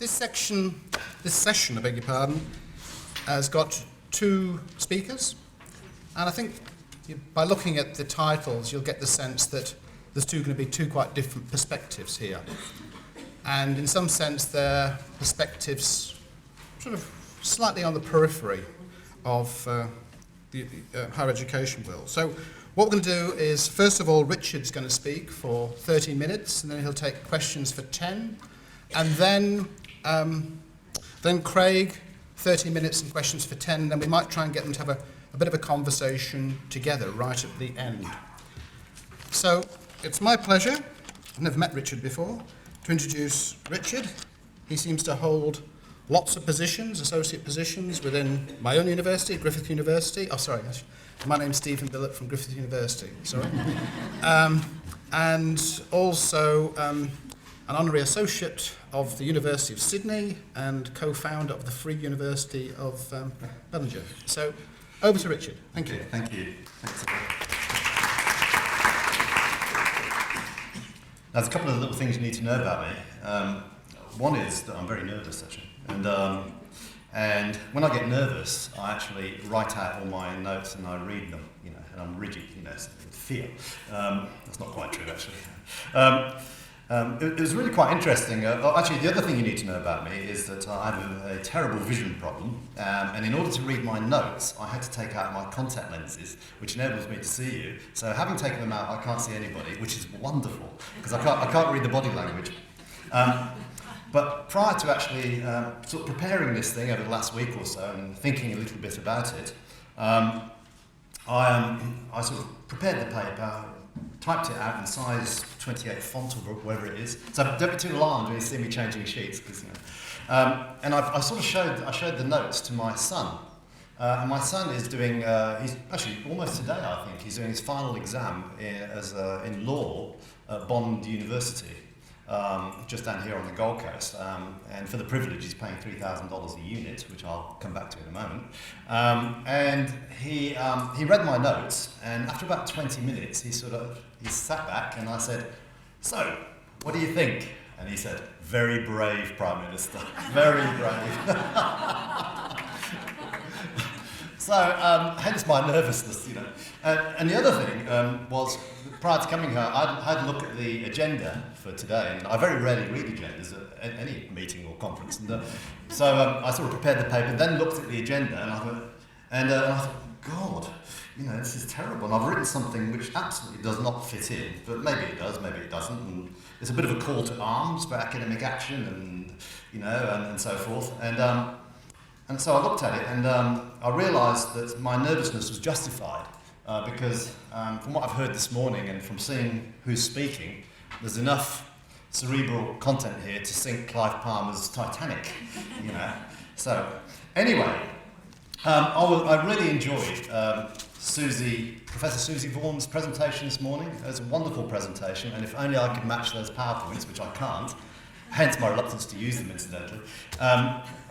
This session, I beg your pardon, has got two speakers, and I think by looking at the titles you'll get the sense that there's going to be two quite different perspectives here. And in some sense their perspectives sort of slightly on the periphery of the higher education world. So what we're going to do is, first of all, Richard's going to speak for 30 minutes, and then he'll take questions for 10, and then Craig, 30 minutes and questions for 10, and then we might try and get them to have a bit of a conversation together right at the end. So it's my pleasure, I've never met Richard before, to introduce Richard. He seems to hold lots of positions, associate positions, within my own university, Griffith University. Oh, sorry, my name's Stephen Billett from Griffith University, sorry. And also an Honorary Associate of the University of Sydney and co-founder of the Free University of Bellingen. So, over to Richard. Thank you. Thank you. Thanks. Now, there's a couple of little things you need to know about me. One is that I'm very nervous, actually. And when I get nervous, I actually write out all my notes and I read them, and I'm rigid, fear. That's not quite true, actually. It was really quite interesting. Actually, the other thing you need to know about me is that I have a terrible vision problem, and in order to read my notes, I had to take out my contact lenses, which enables me to see you. So having taken them out, I can't see anybody, which is wonderful, because I can't read the body language. But prior to actually sort of preparing this thing over the last week or so and thinking a little bit about it, I sort of prepared the paper, typed it out in size 28 font or whatever it is. So don't be too alarmed when you see me changing sheets, because and I sort of showed the notes to my son. And my son is doing, he's actually almost today, I think, he's doing his final exam in law at Bond University. Just down here on the Gold Coast, and for the privilege he's paying $3,000 a unit, which I'll come back to in a moment. And he read my notes, and after about 20 minutes he sat back, and I said, "So, what do you think?" And he said, "Very brave, Prime Minister, very brave." So, hence my nervousness, And the other thing was, prior to coming here, I had a look at the agenda for today, and I very rarely read agendas at any meeting or conference. And so I sort of prepared the paper, then looked at the agenda, and I thought, God, this is terrible. And I've written something which absolutely does not fit in, but maybe it does, maybe it doesn't. And it's a bit of a call to arms for academic action, and so forth. And so I looked at it, and I realised that my nervousness was justified. Because from what I've heard this morning and from seeing who's speaking, there's enough cerebral content here to sink Clive Palmer's Titanic, So, anyway, I really enjoyed Professor Susie Vaughan's presentation this morning. It was a wonderful presentation, and if only I could match those PowerPoints, which I can't, hence my reluctance to use them, incidentally,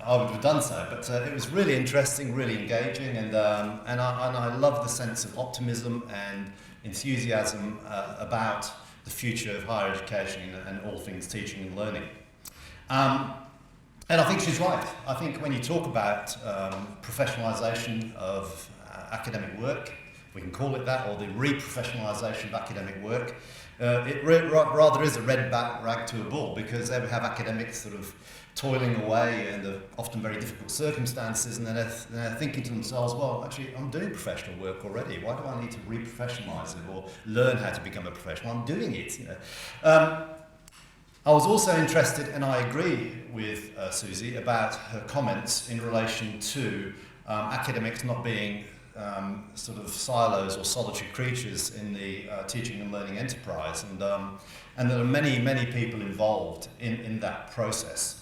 I would have done so. But it was really interesting, really engaging, and I love the sense of optimism and enthusiasm about the future of higher education and all things teaching and learning. And I think she's right. I think when you talk about professionalisation of academic work, if we can call it that, or the re-professionalisation of academic work, it rather is a red rag to a bull, because there we have academics sort of toiling away under often very difficult circumstances, and then they're thinking to themselves, well, actually, I'm doing professional work already. Why do I need to re-professionalise it or learn how to become a professional? I'm doing it, I was also interested, and I agree with Susie, about her comments in relation to academics not being sort of silos or solitary creatures in the teaching and learning enterprise, and there are many, many people involved in that process.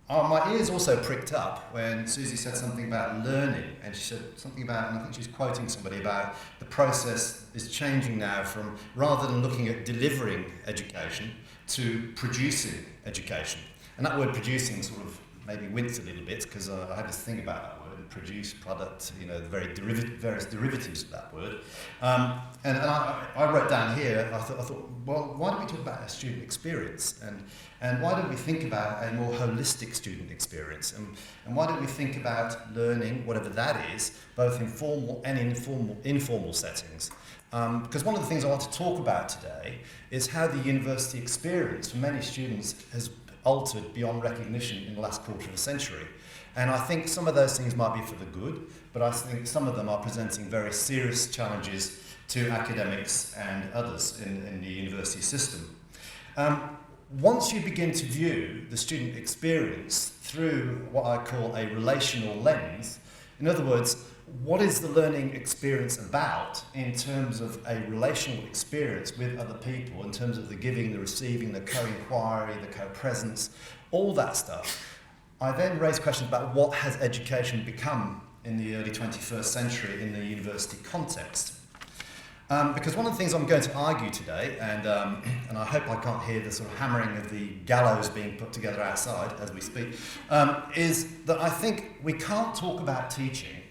My ears also pricked up when Susie said something about learning, and she said something about, and I think she was quoting somebody about the process is changing now from, rather than looking at delivering education, to producing education. And that word producing sort of made me wince a little bit, because I had this thing about that word. produce, product, you know, the various derivatives of that word. And I wrote down here, I thought, well, why don't we talk about a student experience? And why don't we think about a more holistic student experience? And why don't we think about learning, whatever that is, both in formal and informal settings? Because one of the things I want to talk about today is how the university experience for many students has altered beyond recognition in the last quarter of a century. And I think some of those things might be for the good, but I think some of them are presenting very serious challenges to academics and others in the university system. Once you begin to view the student experience through what I call a relational lens, in other words, what is the learning experience about in terms of a relational experience with other people, in terms of the giving, the receiving, the co-inquiry, the co-presence, all that stuff. I then raise questions about what has education become in the early 21st century in the university context. Because one of the things I'm going to argue today, and I hope I can't hear the sort of hammering of the gallows being put together outside as we speak, is that I think we can't talk about teaching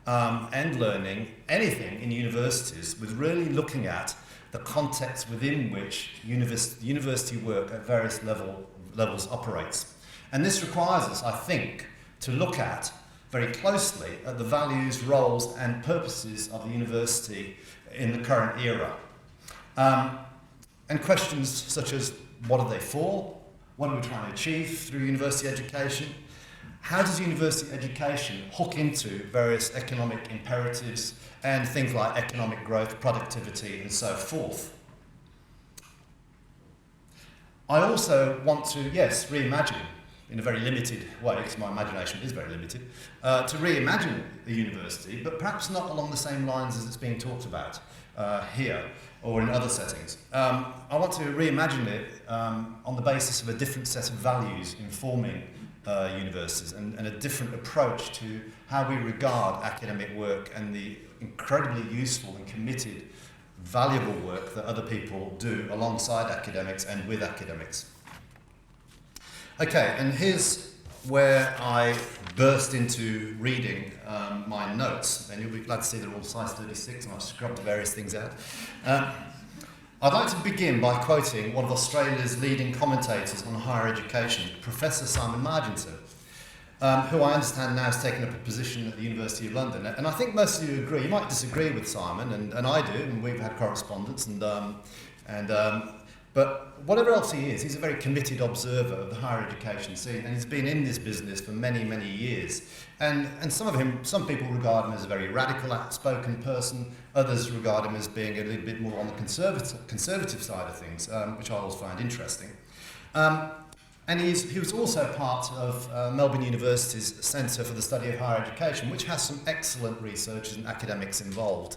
and learning anything in universities with really looking at the context within which university work at various levels operates. And this requires us, I think, to look at very closely at the values, roles and purposes of the university in the current era. And questions such as, what are they for? What are we trying to achieve through university education? How does university education hook into various economic imperatives and things like economic growth, productivity, and so forth? I also want to, reimagine, in a very limited way, because my imagination is very limited, to reimagine the university, but perhaps not along the same lines as it's being talked about here or in other settings. I want to reimagine it on the basis of a different set of values informing universities and a different approach to how we regard academic work and the incredibly useful and committed, valuable work that other people do alongside academics and with academics. Okay, and here's where I burst into reading my notes, and you'll be glad to see they're all size 36, and I've scrubbed various things out. I'd like to begin by quoting one of Australia's leading commentators on higher education, Professor Simon Marginson, who I understand now has taken up a position at the University of London. And I think most of you agree. You might disagree with Simon, and I do, and we've had correspondence, but whatever else he is, he's a very committed observer of the higher education scene, and he's been in this business for many, many years. And some people regard him as a very radical, outspoken person. Others regard him as being a little bit more on the conservative side of things, which I always find interesting. And he was also part of Melbourne University's Centre for the Study of Higher Education, which has some excellent researchers and academics involved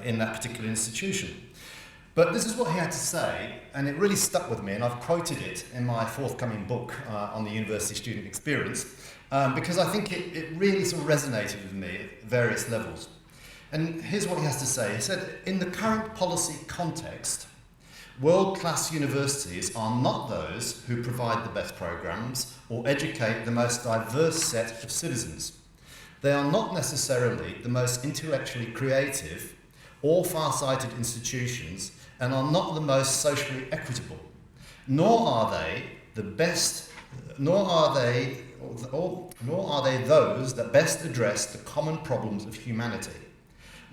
in that particular institution. But this is what he had to say, and it really stuck with me, and I've quoted it in my forthcoming book on the university student experience, because I think it really sort of resonated with me at various levels. And here's what he has to say. He said, in the current policy context, world-class universities are not those who provide the best programs or educate the most diverse set of citizens. They are not necessarily the most intellectually creative or far-sighted institutions, and are not the most socially equitable, nor are they those that best address the common problems of humanity.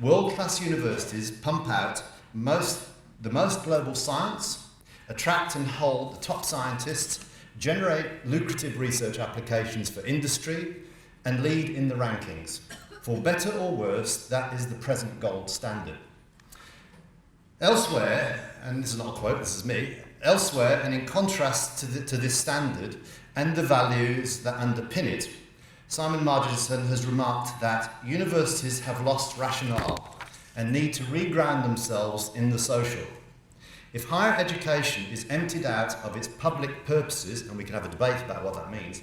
World-class universities pump out the most global science, attract and hold the top scientists, generate lucrative research applications for industry, and lead in the rankings. For better or worse, that is the present gold standard. Elsewhere, and this is not a quote, this is me, elsewhere, and in contrast to this standard and the values that underpin it, Simon Marginson has remarked that universities have lost rationale and need to reground themselves in the social. If higher education is emptied out of its public purposes, and we can have a debate about what that means,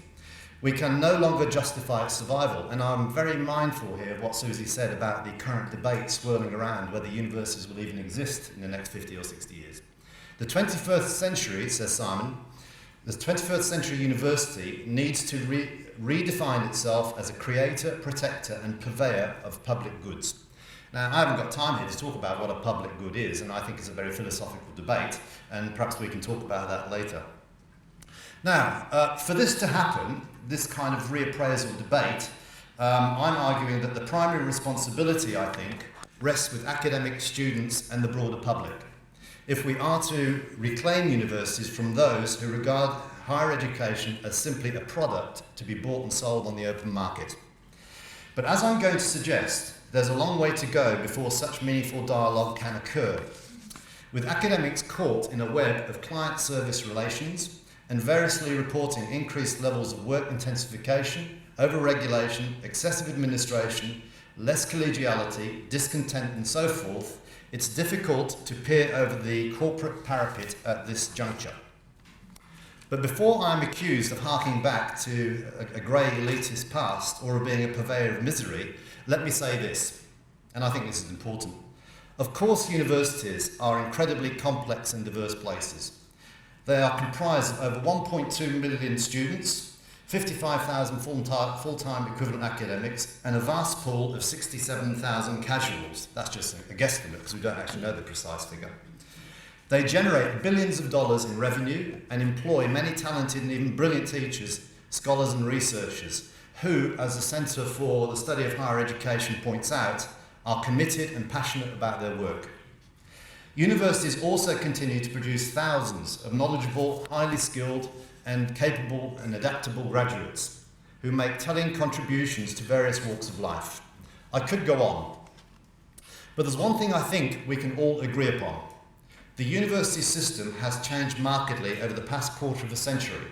we can no longer justify its survival. And I'm very mindful here of what Susie said about the current debate swirling around whether universities will even exist in the next 50 or 60 years. The 21st century, says Simon, The 21st century university needs to redefine itself as a creator, protector and purveyor of public goods. Now, I haven't got time here to talk about what a public good is, and I think it's a very philosophical debate, and perhaps we can talk about that later. Now, for this to happen, this kind of reappraisal debate, I'm arguing that the primary responsibility, I think, rests with academic students and the broader public. If we are to reclaim universities from those who regard higher education as simply a product to be bought and sold on the open market. But as I'm going to suggest, there's a long way to go before such meaningful dialogue can occur. With academics caught in a web of client-service relations and variously reporting increased levels of work intensification, over-regulation, excessive administration, less collegiality, discontent and so forth, it's difficult to peer over the corporate parapet at this juncture. But before I'm accused of harking back to a grey elitist past or of being a purveyor of misery, let me say this, and I think this is important. Of course, universities are incredibly complex and diverse places. They are comprised of over 1.2 million students, 55,000 full-time equivalent academics, and a vast pool of 67,000 casuals. That's just a guesstimate because we don't actually know the precise figure. They generate billions of dollars in revenue and employ many talented and even brilliant teachers, scholars and researchers who, as the Centre for the Study of Higher Education points out, are committed and passionate about their work. Universities also continue to produce thousands of knowledgeable, highly skilled and capable and adaptable graduates who make telling contributions to various walks of life. I could go on, but there's one thing I think we can all agree upon. The university system has changed markedly over the past quarter of a century,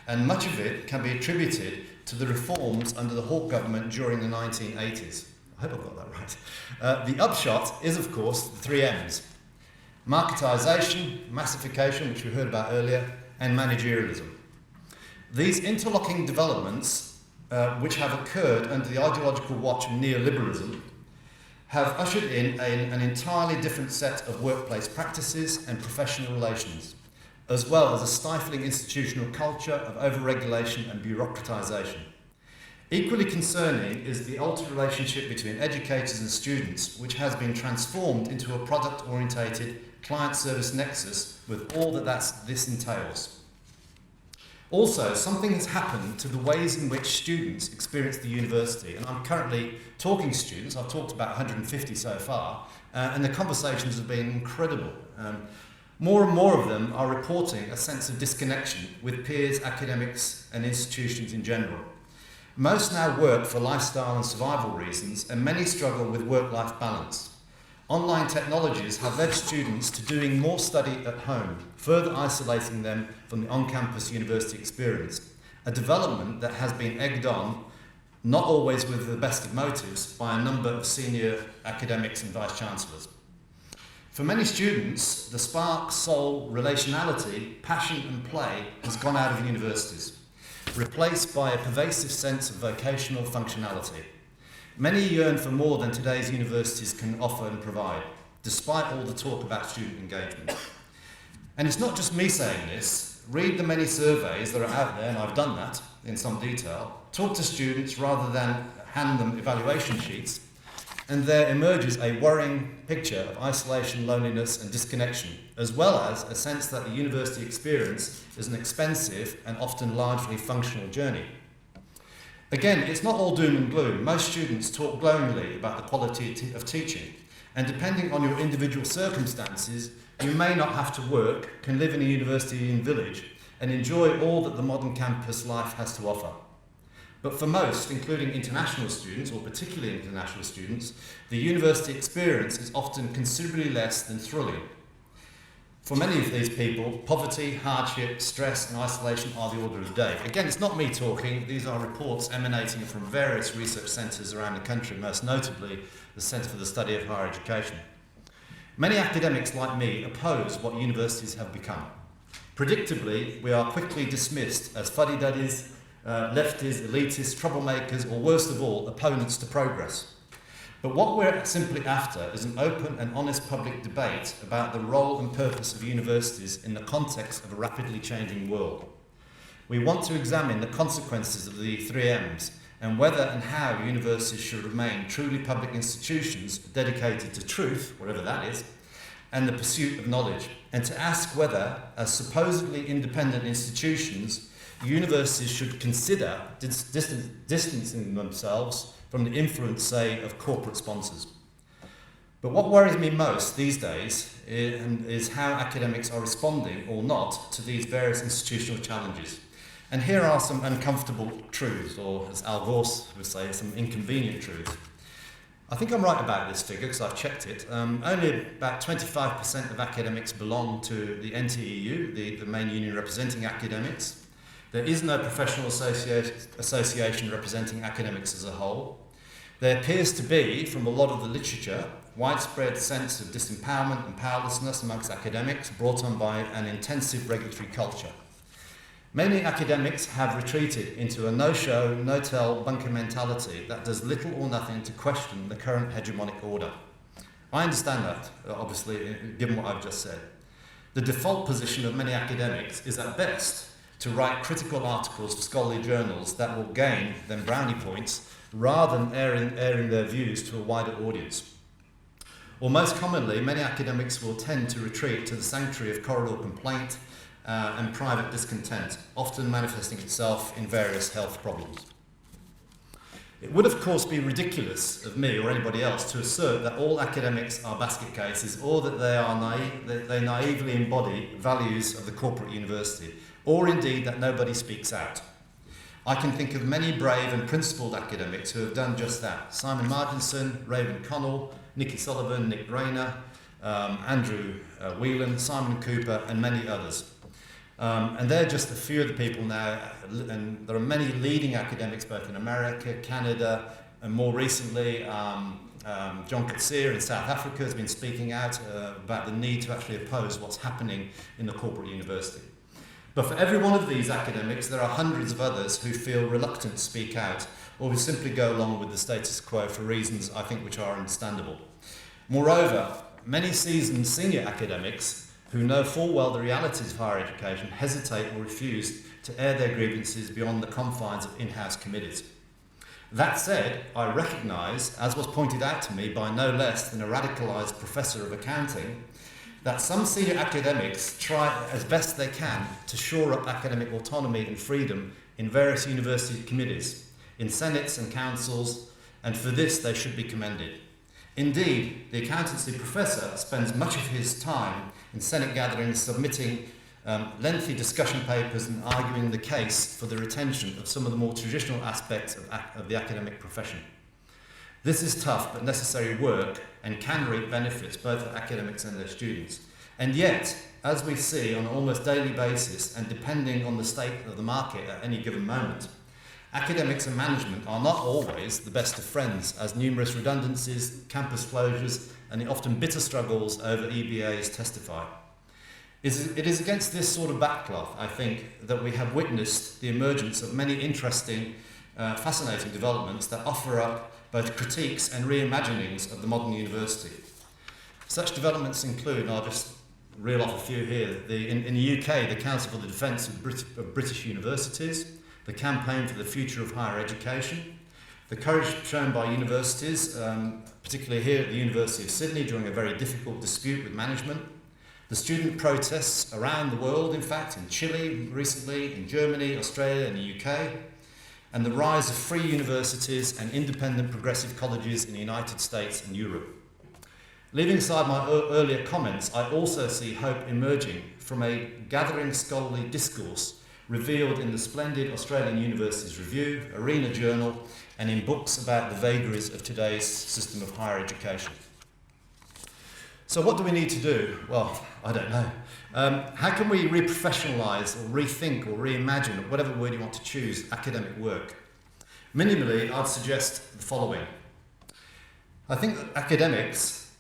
and much of it can be attributed to the reforms under the Hawke government during the 1980s. I hope I've got that right. The upshot is, of course, the three M's. Marketisation, massification, which we heard about earlier, and managerialism. These interlocking developments, which have occurred under the ideological watch of neoliberalism, have ushered in an entirely different set of workplace practices and professional relations, as well as a stifling institutional culture of over-regulation and bureaucratisation. Equally concerning is the altered relationship between educators and students, which has been transformed into a product-orientated client-service nexus with all that this entails. Also, something has happened to the ways in which students experience the university, and I'm currently talking to students. I've talked about 150 so far, and the conversations have been incredible. More and more of them are reporting a sense of disconnection with peers, academics, and institutions in general. Most now work for lifestyle and survival reasons, and many struggle with work-life balance. Online technologies have led students to doing more study at home, further isolating them from the on-campus university experience, a development that has been egged on, not always with the best of motives, by a number of senior academics and vice-chancellors. For many students, the spark, soul, relationality, passion and play has gone out of universities, replaced by a pervasive sense of vocational functionality. Many yearn for more than today's universities can offer and provide, despite all the talk about student engagement. And it's not just me saying this. Read the many surveys that are out there, and I've done that in some detail. Talk to students rather than hand them evaluation sheets, and there emerges a worrying picture of isolation, loneliness and disconnection, as well as a sense that the university experience is an expensive and often largely functional journey. Again, it's not all doom and gloom. Most students talk glowingly about the quality of teaching, and depending on your individual circumstances, you may not have to work, can live in a university village, and enjoy all that the modern campus life has to offer. But for most, including international students, or particularly international students, the university experience is often considerably less than thrilling. For many of these people, poverty, hardship, stress and isolation are the order of the day. Again, it's not me talking. These are reports emanating from various research centres around the country, most notably the Centre for the Study of Higher Education. Many academics like me oppose what universities have become. Predictably, we are quickly dismissed as fuddy-duddies, lefties, elitists, troublemakers, or worst of all, opponents to progress. But what we're simply after is an open and honest public debate about the role and purpose of universities in the context of a rapidly changing world. We want to examine the consequences of the three M's and whether and how universities should remain truly public institutions dedicated to truth, whatever that is, and the pursuit of knowledge, and to ask whether, as supposedly independent institutions, universities should consider distancing themselves from the influence, say, of corporate sponsors. But what worries me most these days is how academics are responding or not to these various institutional challenges. And here are some uncomfortable truths, or as Al Gore would say, some inconvenient truths. I think I'm right about this figure because I've checked it. Only about 25% of academics belong to the NTEU, the main union representing academics. There is no professional association representing academics as a whole. There appears to be, from a lot of the literature, widespread sense of disempowerment and powerlessness amongst academics brought on by an intensive regulatory culture. Many academics have retreated into a no-show, no-tell bunker mentality that does little or nothing to question the current hegemonic order. I understand that, obviously, given what I've just said. The default position of many academics is at best to write critical articles for scholarly journals that will gain them brownie points rather than airing their views to a wider audience. Or most commonly, many academics will tend to retreat to the sanctuary of corridor complaint and private discontent, often manifesting itself in various health problems. It would of course be ridiculous of me or anybody else to assert that all academics are basket cases or that they naively embody values of the corporate university, or indeed that nobody speaks out. I can think of many brave and principled academics who have done just that. Simon Marginson, Raven Connell, Nicky Sullivan, Nick Rayner, Andrew Whelan, Simon Cooper and many others. And they're just a few of the people now, and there are many leading academics both in America, Canada, and more recently John Coetzee in South Africa has been speaking out about the need to actually oppose what's happening in the corporate university. But for every one of these academics, there are hundreds of others who feel reluctant to speak out or who simply go along with the status quo for reasons I think which are understandable. Moreover, many seasoned senior academics who know full well the realities of higher education hesitate or refuse to air their grievances beyond the confines of in-house committees. That said, I recognise, as was pointed out to me by no less than a radicalised professor of accounting, that some senior academics try as best they can to shore up academic autonomy and freedom in various university committees, in senates and councils, and for this they should be commended. Indeed, the accountancy professor spends much of his time in Senate gatherings submitting lengthy discussion papers and arguing the case for the retention of some of the more traditional aspects of the academic profession. This is tough but necessary work and can reap benefits both for academics and their students. And yet, as we see on an almost daily basis and depending on the state of the market at any given moment, academics and management are not always the best of friends, as numerous redundancies, campus closures, and the often bitter struggles over EBAs testify. It is against this sort of backcloth, I think, that we have witnessed the emergence of many interesting, fascinating developments that offer up both critiques and reimaginings of the modern university. Such developments include, and I'll just reel off a few here, in the UK, the Council for the Defence of British Universities, the Campaign for the Future of Higher Education, the courage shown by universities, particularly here at the University of Sydney during a very difficult dispute with management, the student protests around the world, in fact, in Chile recently, in Germany, Australia and the UK, and the rise of free universities and independent progressive colleges in the United States and Europe. Leaving aside my earlier comments, I also see hope emerging from a gathering scholarly discourse revealed in the splendid Australian Universities Review, Arena Journal, and in books about the vagaries of today's system of higher education. So what do we need to do? Well, I don't know. How can we reprofessionalise or rethink or reimagine, or whatever word you want to choose, academic work? Minimally, I'd suggest the following. I think that academics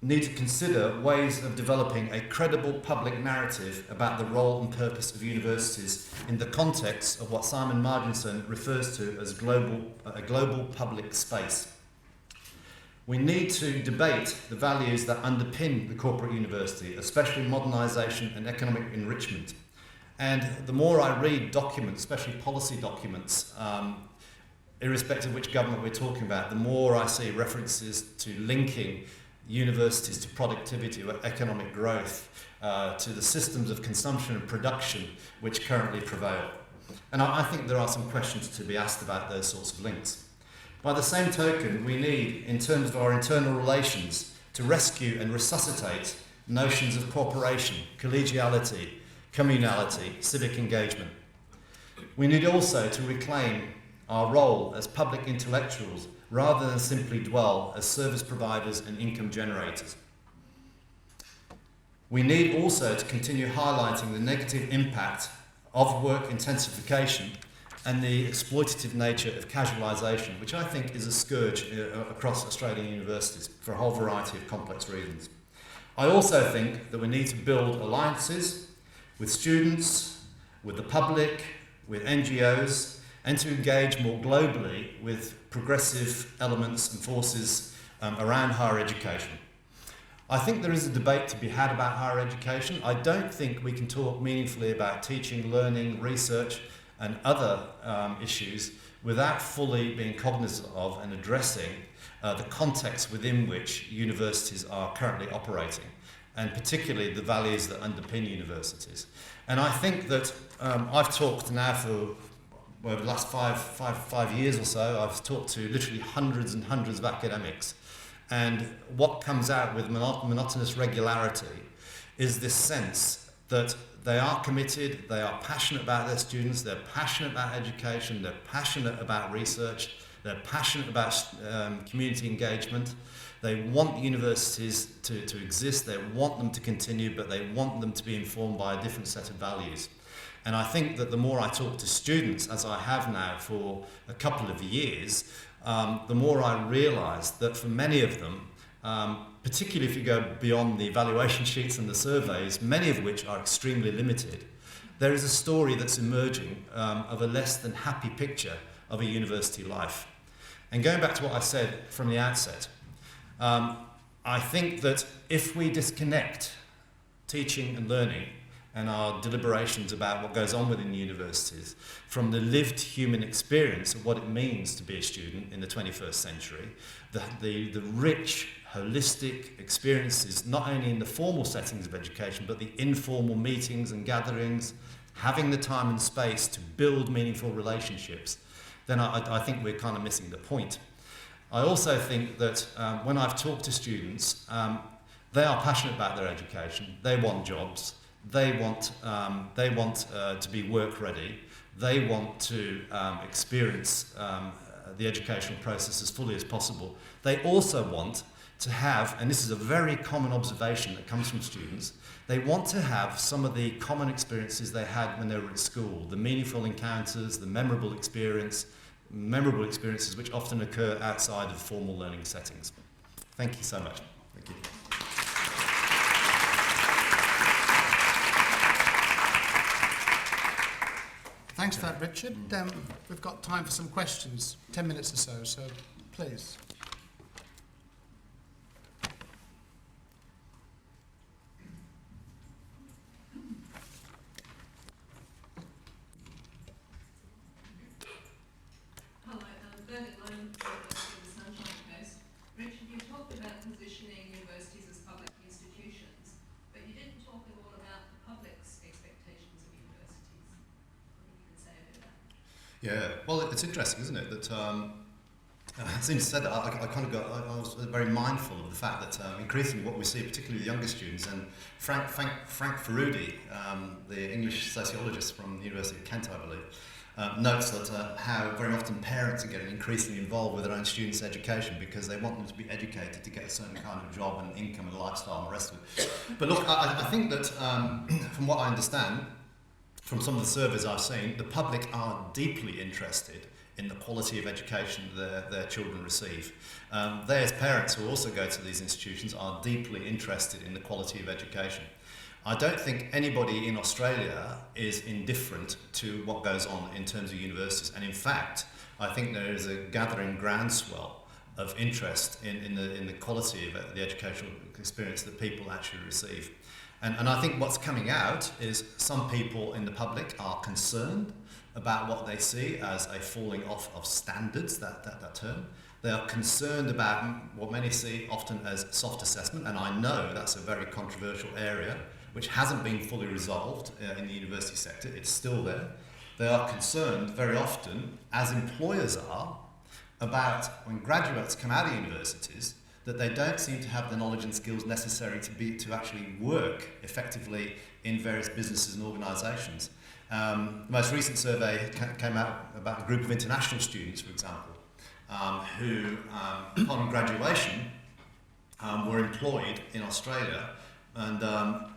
need to consider ways of developing a credible public narrative about the role and purpose of universities in the context of what Simon Marginson refers to as a global public space. We need to debate the values that underpin the corporate university, especially modernisation and economic enrichment, And the more I read documents, especially policy documents, irrespective of which government we're talking about, the more I see references to linking universities to productivity or economic growth, to the systems of consumption and production which currently prevail. And I think there are some questions to be asked about those sorts of links. By the same token, we need, in terms of our internal relations, to rescue and resuscitate notions of cooperation, collegiality, communality, civic engagement. We need also to reclaim our role as public intellectuals rather than simply dwell as service providers and income generators. We need also to continue highlighting the negative impact of work intensification and the exploitative nature of casualisation, which I think is a scourge across Australian universities for a whole variety of complex reasons. I also think that we need to build alliances with students, with the public, with NGOs, and to engage more globally with progressive elements and forces around higher education. I think there is a debate to be had about higher education. I don't think we can talk meaningfully about teaching, learning, research and other issues without fully being cognizant of and addressing the context within which universities are currently operating, and particularly the values that underpin universities. And I think that I've talked now for over the last five years or so, I've talked to literally hundreds and hundreds of academics. And what comes out with monotonous regularity is this sense that they are committed, they are passionate about their students, they're passionate about education, they're passionate about research, they're passionate about community engagement. They want universities to exist, they want them to continue, but they want them to be informed by a different set of values. And I think that the more I talk to students, as I have now for a couple of years, the more I realise that for many of them, particularly if you go beyond the evaluation sheets and the surveys, many of which are extremely limited, there is a story that's emerging of a less than happy picture of a university life. And going back to what I said from the outset, I think that if we disconnect teaching and learning and our deliberations about what goes on within universities from the lived human experience of what it means to be a student in the 21st century, the rich, holistic experiences, not only in the formal settings of education, but the informal meetings and gatherings, having the time and space to build meaningful relationships, then I think we're kind of missing the point. I also think that when I've talked to students, they are passionate about their education, they want jobs, they want to be work ready. They want to experience the educational process as fully as possible. They also want to have, and this is a very common observation that comes from students, they want to have some of the common experiences they had when they were at school, the meaningful encounters, the memorable experiences which often occur outside of formal learning settings. Thank you so much. Thank you. Thanks for that, Richard. We've got time for some questions, 10 minutes or so please. Yeah, well, it's interesting, isn't it, that since you said that, I was very mindful of the fact that increasingly what we see, particularly the younger students, and Frank Ferrudi, the English sociologist from the University of Kent, I believe, notes that how very often parents are getting increasingly involved with their own students' education because they want them to be educated to get a certain kind of job and income and lifestyle and the rest of it. But look, I think that from what I understand, from some of the surveys I've seen, the public are deeply interested in the quality of education their children receive. They, as parents who also go to these institutions, are deeply interested in the quality of education. I don't think anybody in Australia is indifferent to what goes on in terms of universities. And in fact, I think there is a gathering groundswell of interest in the quality of the educational experience that people actually receive. And I think what's coming out is some people in the public are concerned about what they see as a falling off of standards, that term. They are concerned about what many see often as soft assessment, and I know that's a very controversial area which hasn't been fully resolved in the university sector. It's still there. They are concerned very often, as employers are, about when graduates come out of universities that they don't seem to have the knowledge and skills necessary to actually work effectively in various businesses and organisations. The most recent survey came out about a group of international students, for example, who, upon graduation, were employed in Australia. And I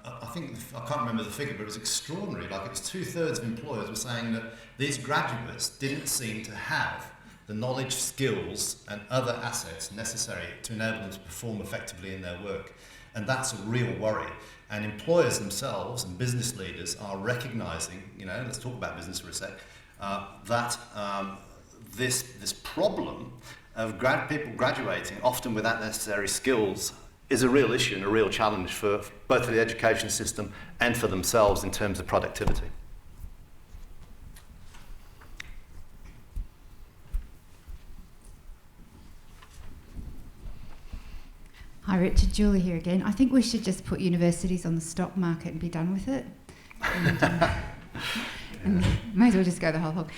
can't remember the figure, but it was extraordinary. Like, it was 2/3 of employers were saying that these graduates didn't seem to have the knowledge, skills, and other assets necessary to enable them to perform effectively in their work. And that's a real worry. And employers themselves and business leaders are recognising, let's talk about business for a sec, that this problem of people graduating, often without necessary skills, is a real issue and a real challenge for both the education system and for themselves in terms of productivity. Hi Richard, Julie here again. I think we should just put universities on the stock market and be done with it. And may as well just go the whole hog.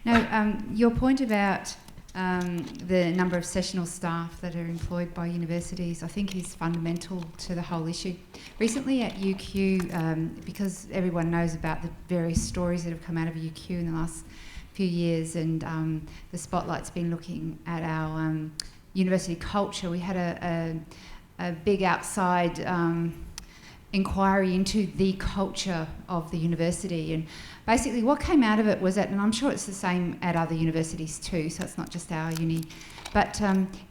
Now, your point about the number of sessional staff that are employed by universities, I think is fundamental to the whole issue. Recently at UQ, because everyone knows about the various stories that have come out of UQ in the last few years, and the spotlight's been looking at our university culture, we had a big outside inquiry into the culture of the university, and basically what came out of it was that, and I'm sure it's the same at other universities too, so it's not just our uni, but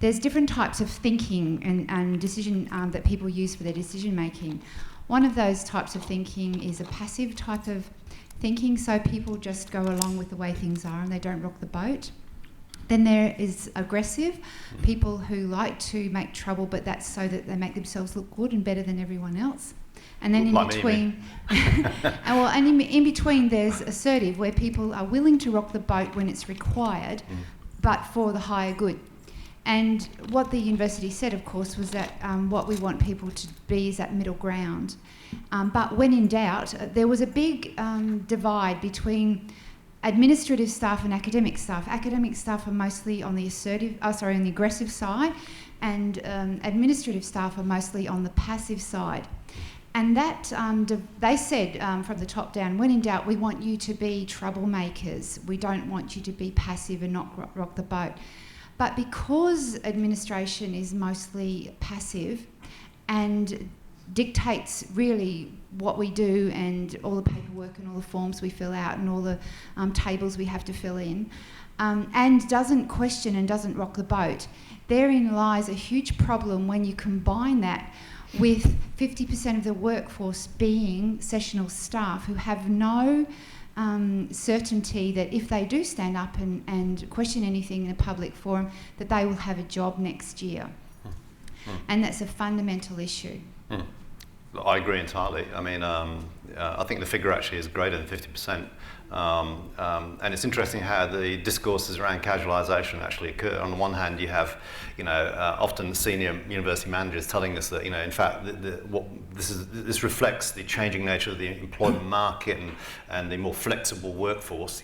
there's different types of thinking and decision that people use for their decision making. One of those types of thinking is a passive type of thinking, so people just go along with the way things are and they don't rock the boat. Then there is aggressive, people who like to make trouble, but that's so that they make themselves look good and better than everyone else. And then in between, in between there's assertive, where people are willing to rock the boat when it's required, but for the higher good. And what the university said, of course, was that what we want people to be is that middle ground. But when in doubt, there was a big divide between administrative staff and academic staff. Academic staff are mostly on the on the aggressive side, and administrative staff are mostly on the passive side. And that they said from the top down, when in doubt, we want you to be troublemakers. We don't want you to be passive and not rock the boat. But because administration is mostly passive and dictates really what we do and all the paperwork and all the forms we fill out and all the tables we have to fill in, and doesn't question and doesn't rock the boat, therein lies a huge problem when you combine that with 50% of the workforce being sessional staff who have no certainty that if they do stand up and question anything in a public forum, that they will have a job next year. And that's a fundamental issue. I agree entirely. I mean, I think the figure actually is greater than 50%. And it's interesting how the discourses around casualisation actually occur. On the one hand, you have, often senior university managers telling us that, in fact, this reflects the changing nature of the employment market and the more flexible workforce.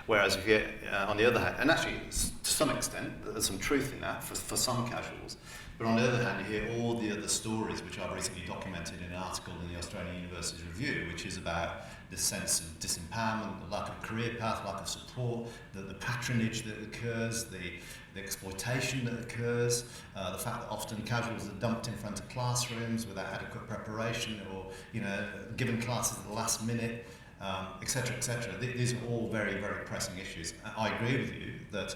Whereas if you, on the other hand, and actually to some extent, there's some truth in that for some casuals. But on the other hand, you hear all the other stories which I've recently documented in an article in the Australian University Review, which is about this sense of disempowerment, the lack of career path, lack of support, the patronage that occurs, the exploitation that occurs, the fact that often casuals are dumped in front of classrooms without adequate preparation, or given classes at the last minute, etc., etc. These are all very, very pressing issues. I agree with you that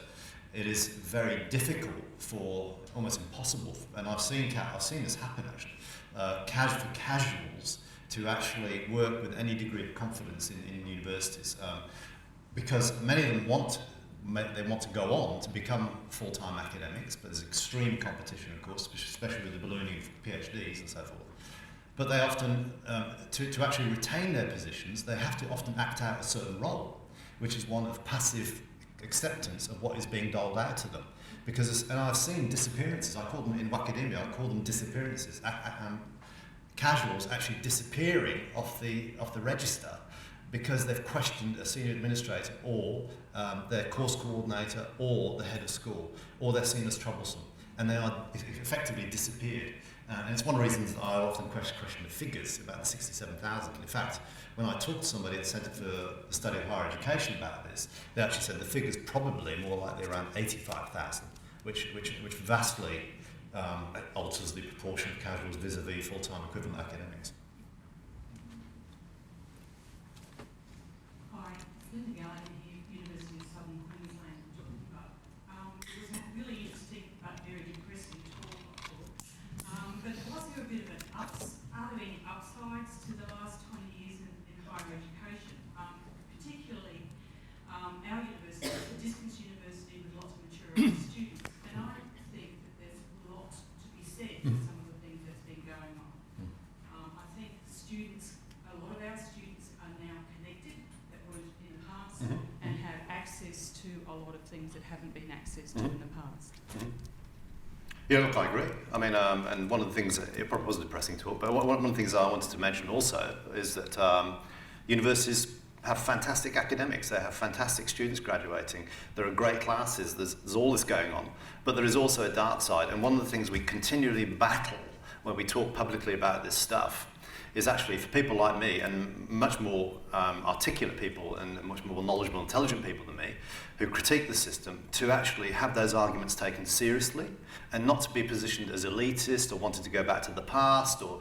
it is very difficult, almost impossible, and I've seen this happen actually, for casuals to actually work with any degree of confidence in universities, because many of them want to go on to become full-time academics, but there's extreme competition, of course, especially with the ballooning of PhDs and so forth. but they often, to actually retain their positions, they have to often act out a certain role, which is one of passive acceptance of what is being doled out to them. Because, and I've seen disappearances, I call them in Whackademia, I call them disappearances, casuals actually disappearing off the register because they've questioned a senior administrator or their course coordinator or the head of school, or they're seen as troublesome, and they are effectively disappeared. And it's one of the reasons that I often question the figures about the 67,000. In fact, when I talked to somebody at the Centre for the Study of Higher Education about this, they actually said the figure's probably more likely around 85,000, which vastly alters the proportion of casuals vis-a-vis full-time equivalent academics. Hi, Linda Bellingen here, University of Southern Queensland. It was a really interesting but very depressing talk, I thought. But was there a bit of are there any upsides to the last 20 years in higher education? Particularly our university, the distance university with lots of mature students. And I think that there's a lot to be said for some of the things that's been going on. I think a lot of our students are now connected that weren't in the past and have access to a lot of things that haven't been accessed to in the past. Yeah, look, I agree. I mean, and one of the things, it probably was a depressing talk, but one of the things I wanted to mention also is that universities have fantastic academics, they have fantastic students graduating, there are great classes, there's all this going on, but there is also a dark side, and one of the things we continually battle when we talk publicly about this stuff is actually for people like me and much more articulate people and much more knowledgeable, intelligent people than me who critique the system to actually have those arguments taken seriously and not to be positioned as elitist or wanting to go back to the past or,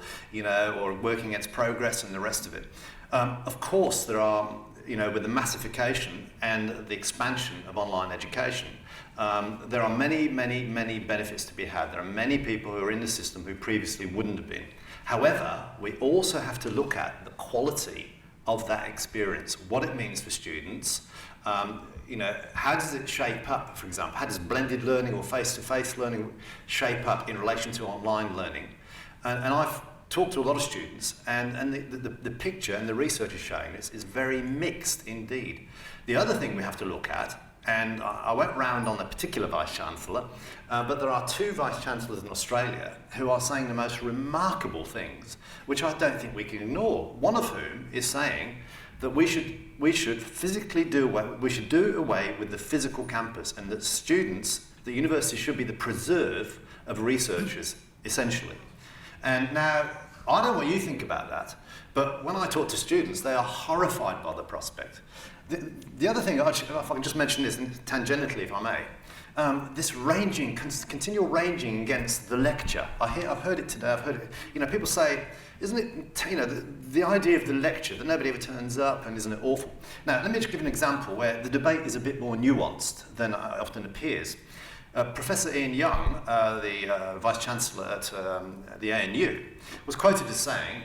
or working against progress and the rest of it. Of course, there are, with the massification and the expansion of online education, there are many, many, many benefits to be had. There are many people who are in the system who previously wouldn't have been. However, we also have to look at the quality of that experience, what it means for students. How does it shape up, for example? How does blended learning or face-to-face learning shape up in relation to online learning? And I've talked to a lot of students, and the picture and the research is showing this is very mixed indeed. The other thing we have to look at, and I went round on a particular Vice-Chancellor, but there are two Vice-Chancellors in Australia who are saying the most remarkable things, which I don't think we can ignore. One of whom is saying that we should physically do away with the physical campus, and that students, the university should be the preserve of researchers, essentially. And now, I don't know what you think about that, but when I talk to students, they are horrified by the prospect. The other thing, if I can just mention this tangentially, if I may, this continual ranging against the lecture. I've heard it today. I've heard it. People say, isn't it? The idea of the lecture that nobody ever turns up, and isn't it awful? Now, let me just give an example where the debate is a bit more nuanced than it often appears. Professor Ian Young, the Vice-Chancellor at the ANU, was quoted as saying,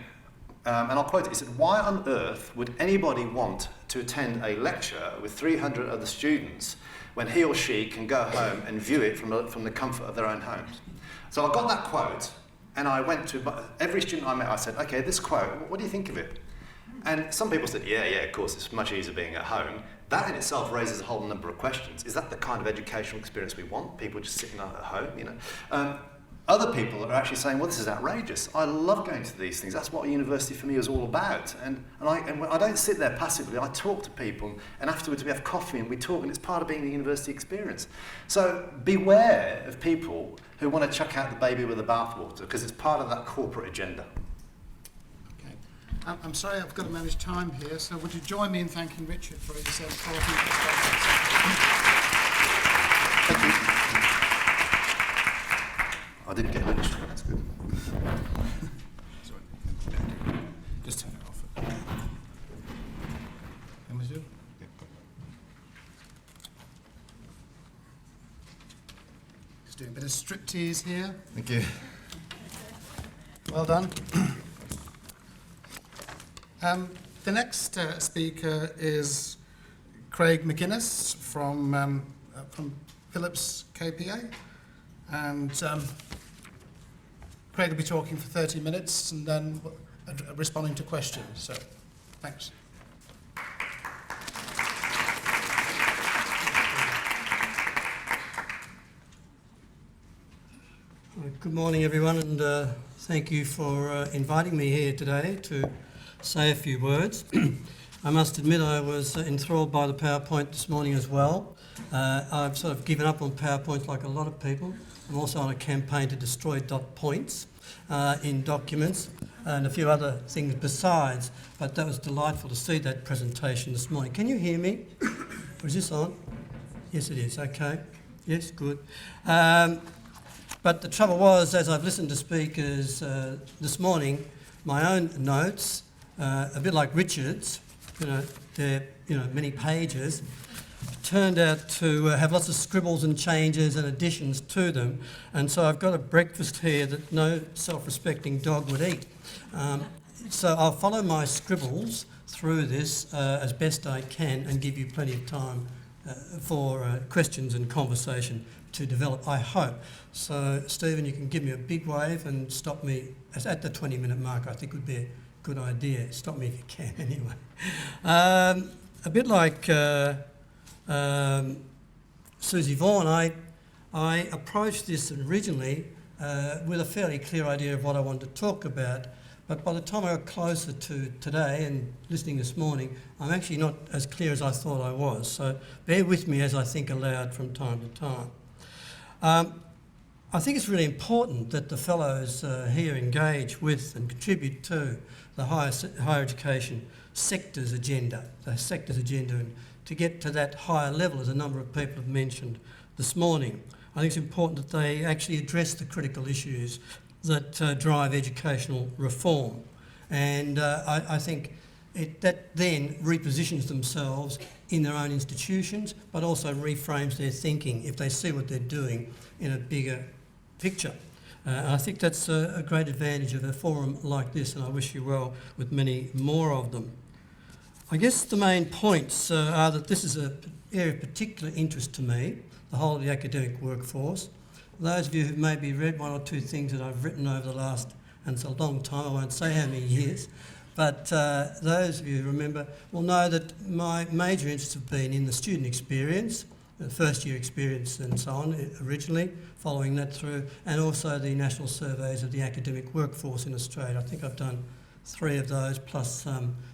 and I'll quote it, he said, "Why on earth would anybody want to attend a lecture with 300 other students when he or she can go home and view it from the comfort of their own homes?" So I got that quote, and I went to every student I met, I said, "Okay, this quote, what do you think of it?" And some people said, yeah, of course, it's much easier being at home. That in itself raises a whole number of questions. Is that the kind of educational experience we want? People just sitting at home, Other people are actually saying, well, this is outrageous. I love going to these things. That's what a university for me is all about. And I don't sit there passively. I talk to people, and afterwards we have coffee and we talk, and it's part of being the university experience. So beware of people who want to chuck out the baby with the bathwater, because it's part of that corporate agenda. I'm sorry, I've got to manage time here, so would you join me in thanking Richard for his talking? Thank you. I didn't get finished, that's good. Sorry. Just turn it off. Can we do? Yeah. Just doing a bit of striptease here. Thank you. Well done. The next speaker is Craig McInnis from Phillips KPA, and Craig will be talking for 30 minutes and then responding to questions. So, thanks. Good morning, everyone, and thank you for inviting me here today to say a few words. I must admit I was enthralled by the PowerPoint this morning as well. I've sort of given up on PowerPoints like a lot of people. I'm also on a campaign to destroy dot points in documents and a few other things besides, but that was delightful to see that presentation this morning. Can you hear me? Or is this on? Yes, it is. Okay. Yes, good. But the trouble was, as I've listened to speakers this morning, my own notes, a bit like Richard's, they're many pages, turned out to have lots of scribbles and changes and additions to them, and so I've got a breakfast here that no self-respecting dog would eat. So I'll follow my scribbles through this as best I can and give you plenty of time for questions and conversation to develop, I hope. So, Stephen, you can give me a big wave and stop me at the 20-minute mark. I think would be a good idea. Stop me if you can, anyway. A bit like Susie Vaughan, I approached this originally with a fairly clear idea of what I wanted to talk about, but by the time I got closer to today and listening this morning, I'm actually not as clear as I thought I was. So bear with me as I think aloud from time to time. I think it's really important that the fellows here engage with and contribute to the higher education sector's agenda, and to get to that higher level, as a number of people have mentioned this morning. I think it's important that they actually address the critical issues that drive educational reform. And I think that then repositions themselves in their own institutions, but also reframes their thinking if they see what they're doing in a bigger picture. I think that's a great advantage of a forum like this, and I wish you well with many more of them. I guess the main points are that this is an area of particular interest to me, the whole of the academic workforce. Those of you who've maybe read one or two things that I've written over the last, and it's a long time, I won't say how many years, but those of you who remember will know that my major interests have been in the student experience, the first year experience and so on originally, following that through, and also the national surveys of the academic workforce in Australia. I think I've done 3 of those, plus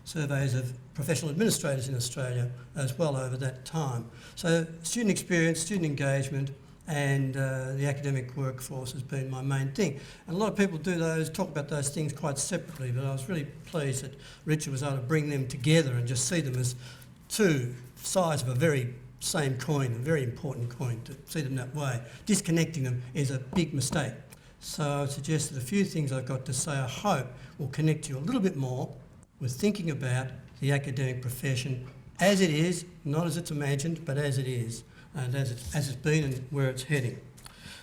surveys of professional administrators in Australia as well over that time. So student experience, student engagement, and the academic workforce has been my main thing. And a lot of people talk about those things quite separately, but I was really pleased that Richard was able to bring them together and just see them as two sides of a very same coin, a very important coin, to see them that way. Disconnecting them is a big mistake. So I would suggest that a few things I've got to say, I hope, will connect you a little bit more with thinking about the academic profession as it is, not as it's imagined, but as it is, and as it's been and where it's heading.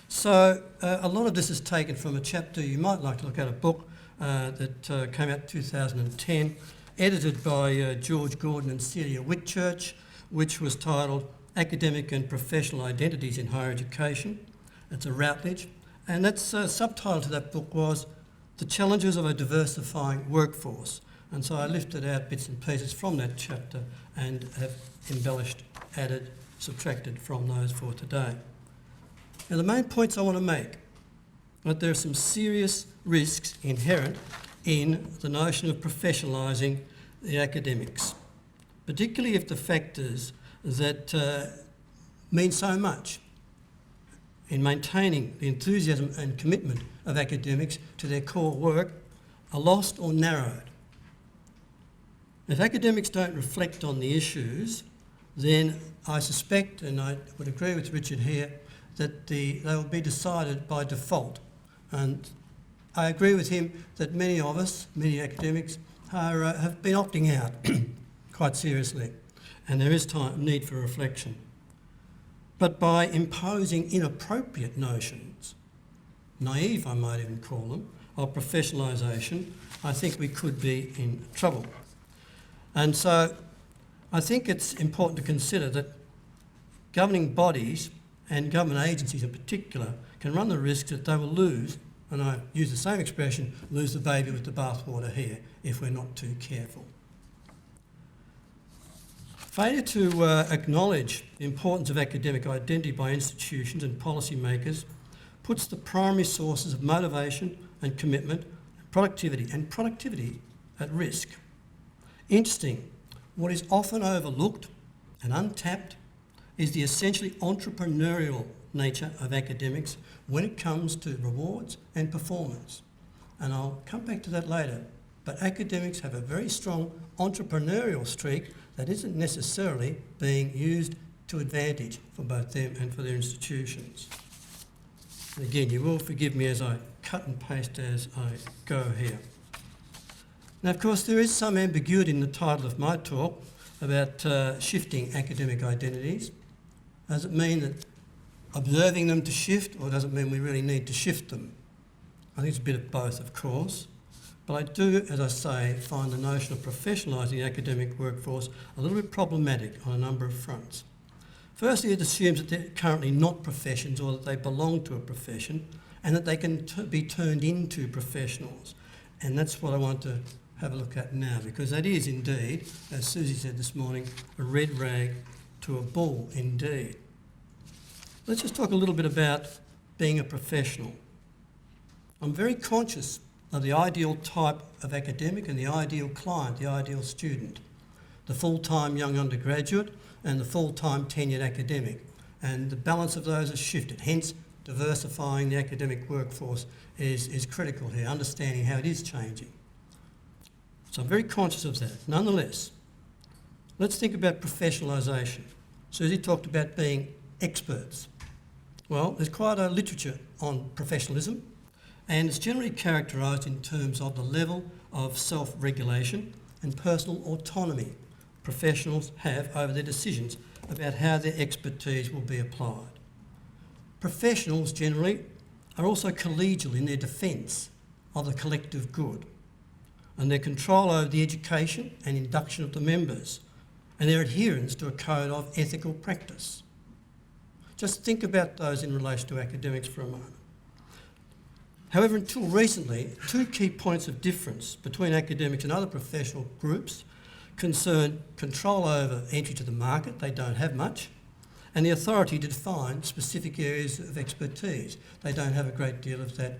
So a lot of this is taken from a chapter, you might like to look at a book that came out in 2010, edited by George Gordon and Celia Whitchurch, which was titled Academic and Professional Identities in Higher Education. It's a Routledge. And that's subtitle to that book was The Challenges of a Diversifying Workforce. And so I lifted out bits and pieces from that chapter and have embellished, added, subtracted from those for today. Now the main points I want to make are that there are some serious risks inherent in the notion of professionalising the academics, particularly if the factors that mean so much in maintaining the enthusiasm and commitment of academics to their core work are lost or narrowed. If academics don't reflect on the issues, then I suspect, and I would agree with Richard here, that they will be decided by default. And I agree with him that many of us, many academics, have been opting out quite seriously, and there is need for reflection. But by imposing inappropriate notions, naive I might even call them, of professionalisation, I think we could be in trouble. And so I think it's important to consider that governing bodies and government agencies in particular can run the risk that they will lose and I use the same expression, lose the baby with the bathwater here if we're not too careful. Failure to acknowledge the importance of academic identity by institutions and policymakers puts the primary sources of motivation and commitment, productivity at risk. Interesting, what is often overlooked and untapped is the essentially entrepreneurial nature of academics when it comes to rewards and performance. And I'll come back to that later. But academics have a very strong entrepreneurial streak that isn't necessarily being used to advantage for both them and for their institutions. And again, you will forgive me as I cut and paste as I go here. Now, of course, there is some ambiguity in the title of my talk about shifting academic identities. Does it mean that observing them to shift, or does it mean we really need to shift them? I think it's a bit of both, of course. But I do, as I say, find the notion of professionalising the academic workforce a little bit problematic on a number of fronts. Firstly, it assumes that they're currently not professions or that they belong to a profession and that they can be turned into professionals. And that's what I want to have a look at now, because that is indeed, as Susie said this morning, a red rag to a bull indeed. Let's just talk a little bit about being a professional. I'm very conscious of the ideal type of academic and the ideal client, the ideal student, the full-time young undergraduate and the full-time tenured academic. And the balance of those has shifted. Hence, diversifying the academic workforce is critical here, understanding how it is changing. So I'm very conscious of that. Nonetheless, let's think about professionalisation. Susie talked about being experts. Well, there's quite a literature on professionalism, and it's generally characterised in terms of the level of self-regulation and personal autonomy professionals have over their decisions about how their expertise will be applied. Professionals generally are also collegial in their defence of the collective good and their control over the education and induction of the members and their adherence to a code of ethical practice. Just think about those in relation to academics for a moment. However, until recently, two key points of difference between academics and other professional groups concern control over entry to the market, they don't have much, and the authority to define specific areas of expertise. They don't have a great deal of that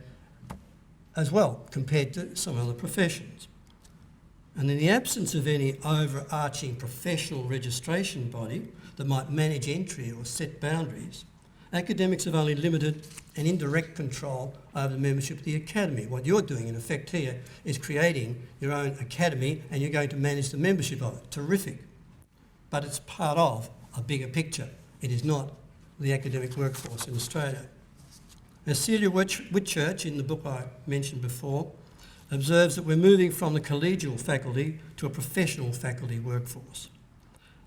as well compared to some other professions. And in the absence of any overarching professional registration body that might manage entry or set boundaries, academics have only limited and indirect control over the membership of the academy. What you're doing, in effect, here is creating your own academy and you're going to manage the membership of it. Terrific. But it's part of a bigger picture. It is not the academic workforce in Australia. Now, Celia Whitchurch, in the book I mentioned before, observes that we're moving from the collegial faculty to a professional faculty workforce.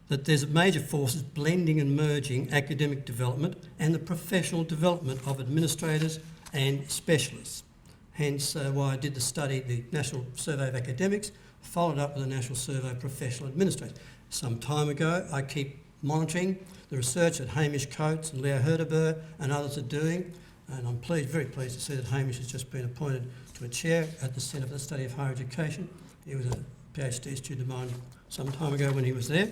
That there's major forces blending and merging academic development and the professional development of administrators and specialists. Hence why I did the study, the National Survey of Academics, followed up with the National Survey of Professional Administrators. Some time ago, I keep monitoring the research that Hamish Coates and Leo Herdeberg and others are doing, and I'm very pleased to see that Hamish has just been appointed to a chair at the Centre for the Study of Higher Education. He was a PhD student of mine some time ago when he was there.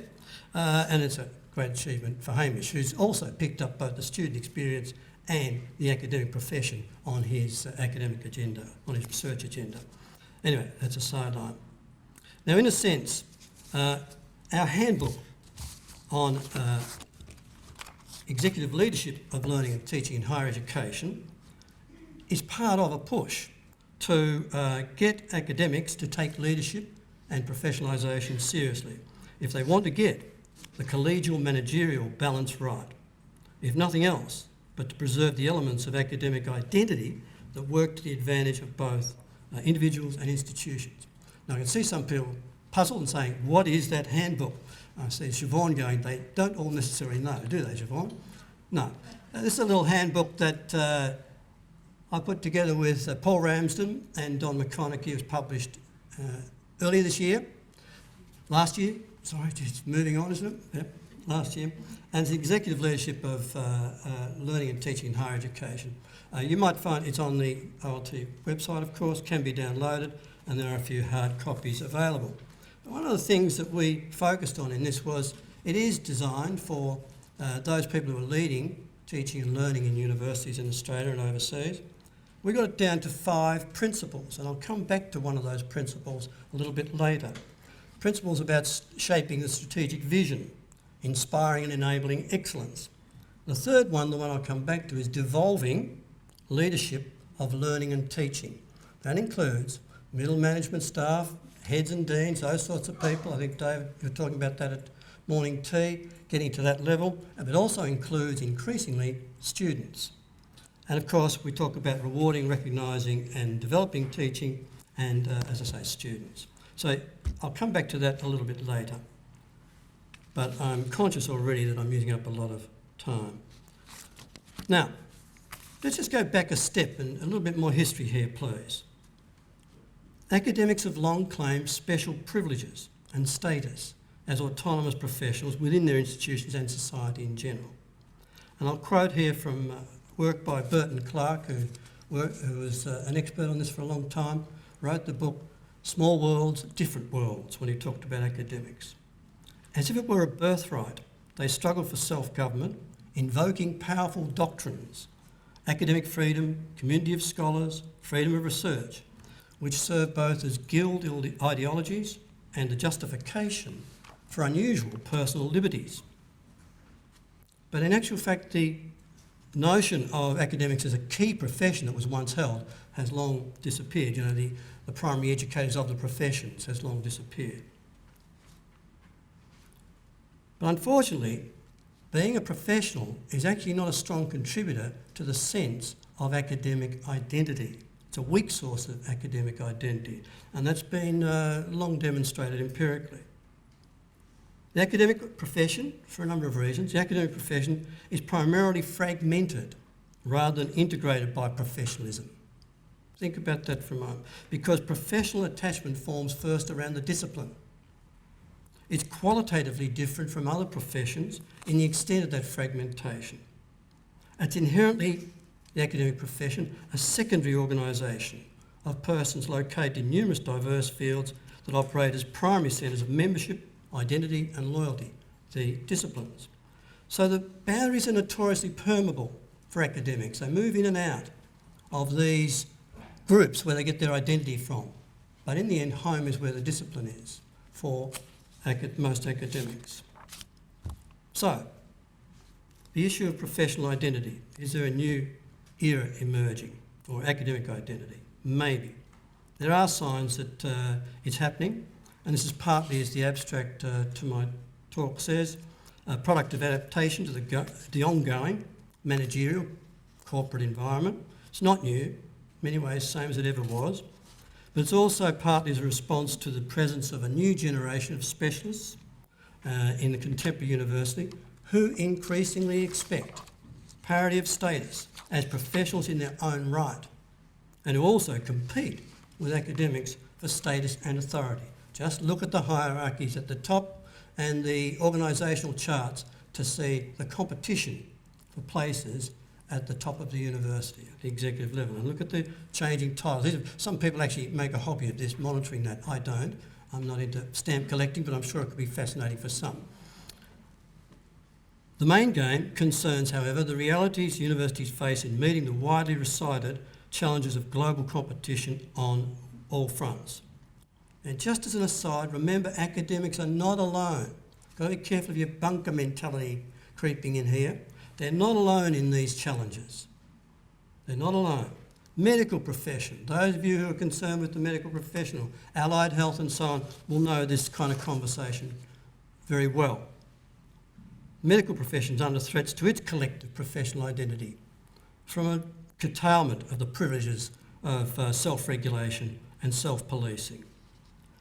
And it's a great achievement for Hamish, who's also picked up both the student experience and the academic profession on his academic agenda, on his research agenda. Anyway, that's a sideline. Now, in a sense, our handbook on executive leadership of learning and teaching in higher education is part of a push to get academics to take leadership and professionalisation seriously if they want to get the collegial managerial balance right, if nothing else, but to preserve the elements of academic identity that work to the advantage of both individuals and institutions. Now, I can see some people puzzled and saying, what is that handbook? I see Siobhan going, they don't all necessarily know, do they, Siobhan? No. This is a little handbook that I put together with Paul Ramsden and Don McConaughey. It was published earlier this year, last year. Sorry, just moving on, isn't it? Yep. last year, and the executive leadership of learning and teaching in higher education. You might find it's on the ALTF website, of course, can be downloaded, and there are a few hard copies available. One of the things that we focused on in this was it is designed for those people who are leading teaching and learning in universities in Australia and overseas. We got it down to 5 principles, and I'll come back to one of those principles a little bit later. Principles about shaping the strategic vision, inspiring and enabling excellence. The third one, the one I'll come back to, is devolving leadership of learning and teaching. That includes middle management staff, heads and deans, those sorts of people. I think, David, you were talking about that at morning tea, getting to that level. But it also includes, increasingly, students. And of course, we talk about rewarding, recognising and developing teaching and, as I say, students. So I'll come back to that a little bit later. But I'm conscious already that I'm using up a lot of time. Now, let's just go back a step and a little bit more history here, please. Academics have long claimed special privileges and status as autonomous professionals within their institutions and society in general. And I'll quote here from work by Burton Clark, who was an expert on this for a long time, wrote the book Small Worlds, Different Worlds, when he talked about academics. As if it were a birthright, they struggled for self-government, invoking powerful doctrines, academic freedom, community of scholars, freedom of research, which serve both as guild ideologies and a justification for unusual personal liberties. But in actual fact, the notion of academics as a key profession that was once held has long disappeared. You know, the primary educators of the professions has long disappeared. But unfortunately, being a professional is actually not a strong contributor to the sense of academic identity. It's a weak source of academic identity, and that's been long demonstrated empirically. The academic profession, for a number of reasons, the academic profession is primarily fragmented rather than integrated by professionalism. Think about that for a moment, because professional attachment forms first around the discipline. It's qualitatively different from other professions in the extent of that fragmentation. It's inherently, the academic profession, a secondary organisation of persons located in numerous diverse fields that operate as primary centres of membership, identity and loyalty, the disciplines. So the boundaries are notoriously permeable for academics. They move in and out of these groups where they get their identity from. But in the end, home is where the discipline is for most academics. So, the issue of professional identity. Is there a new era emerging, or academic identity? Maybe. There are signs that it's happening, and this is partly, as the abstract to my talk says, a product of adaptation to the ongoing managerial corporate environment. It's not new, in many ways same as it ever was, but it's also partly as a response to the presence of a new generation of specialists in the contemporary university who increasingly expect parity of status as professionals in their own right, and who also compete with academics for status and authority. Just look at the hierarchies at the top and the organisational charts to see the competition for places at the top of the university, at the executive level. And look at the changing titles. Some people actually make a hobby of this, monitoring that. I don't. I'm not into stamp collecting, but I'm sure it could be fascinating for some. The main game concerns, however, the realities universities face in meeting the widely recited challenges of global competition on all fronts. And just as an aside, remember academics are not alone. Got to be careful of your bunker mentality creeping in here. They're not alone in these challenges. They're not alone. Medical profession, those of you who are concerned with the medical professional, allied health and so on, will know this kind of conversation very well. Medical profession is under threats to its collective professional identity from a curtailment of the privileges of self-regulation and self-policing.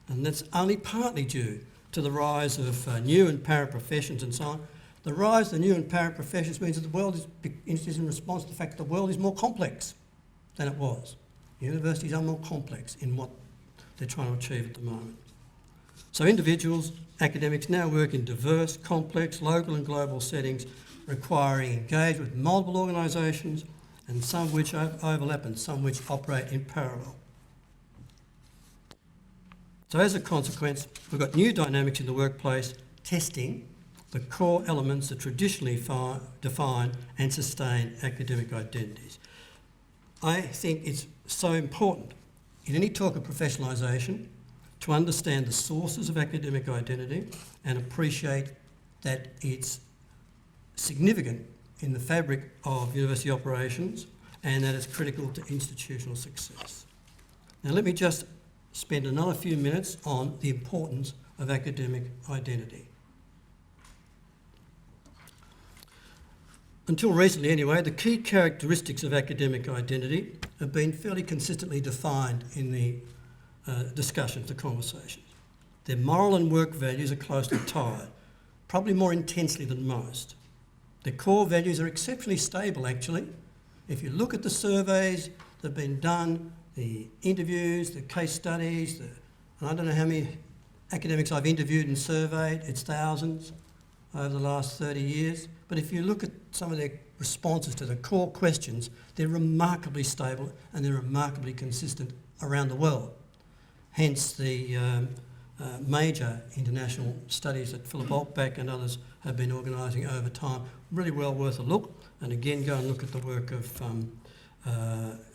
And that's only partly due to the rise of new and paraprofessions and so on. The rise of the new and paraprofessions means that the world is in response to the fact that the world is more complex than it was. Universities are more complex in what they're trying to achieve at the moment. So individuals, academics now work in diverse, complex, local and global settings requiring engagement with multiple organisations, and some which overlap and some which operate in parallel. So as a consequence, we've got new dynamics in the workplace testing the core elements that traditionally define and sustain academic identities. I think it's so important in any talk of professionalisation to understand the sources of academic identity and appreciate that it's significant in the fabric of university operations and that it's critical to institutional success. Now let me just spend another few minutes on the importance of academic identity. Until recently anyway, the key characteristics of academic identity have been fairly consistently defined in the discussions, the conversations. Their moral and work values are closely tied, probably more intensely than most. Their core values are exceptionally stable actually. If you look at the surveys that have been done, the interviews, the case studies, and I don't know how many academics I've interviewed and surveyed, it's thousands over the last 30 years. But if you look at some of their responses to the core questions, they're remarkably stable and they're remarkably consistent around the world. Hence the major international studies that Phillips and others have been organising over time. Really well worth a look. And again, go and look at the work of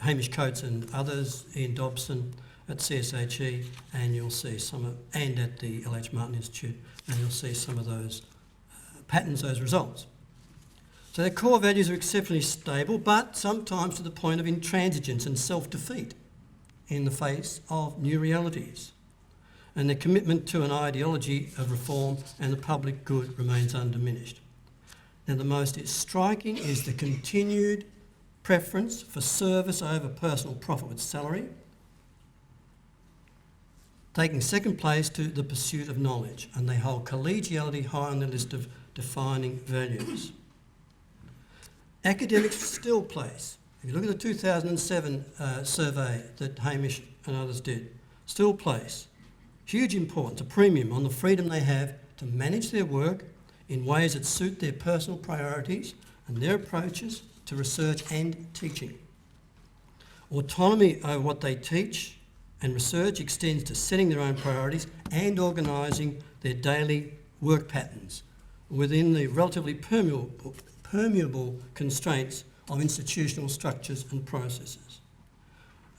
Hamish Coates and others, Ian Dobson at CSHE, and you'll see some of, and at the LH Martin Institute, and you'll see some of those patterns, those results. So their core values are exceptionally stable, but sometimes to the point of intransigence and self-defeat in the face of new realities. And their commitment to an ideology of reform and the public good remains undiminished. Now the most striking is the continued preference for service over personal profit with salary, taking second place to the pursuit of knowledge, and they hold collegiality high on the list of defining values. Academics still place, if you look at the 2007 survey that Hamish and others did, still place huge importance, a premium on the freedom they have to manage their work in ways that suit their personal priorities and their approaches to research and teaching. Autonomy over what they teach and research extends to setting their own priorities and organising their daily work patterns within the relatively permeable constraints of institutional structures and processes.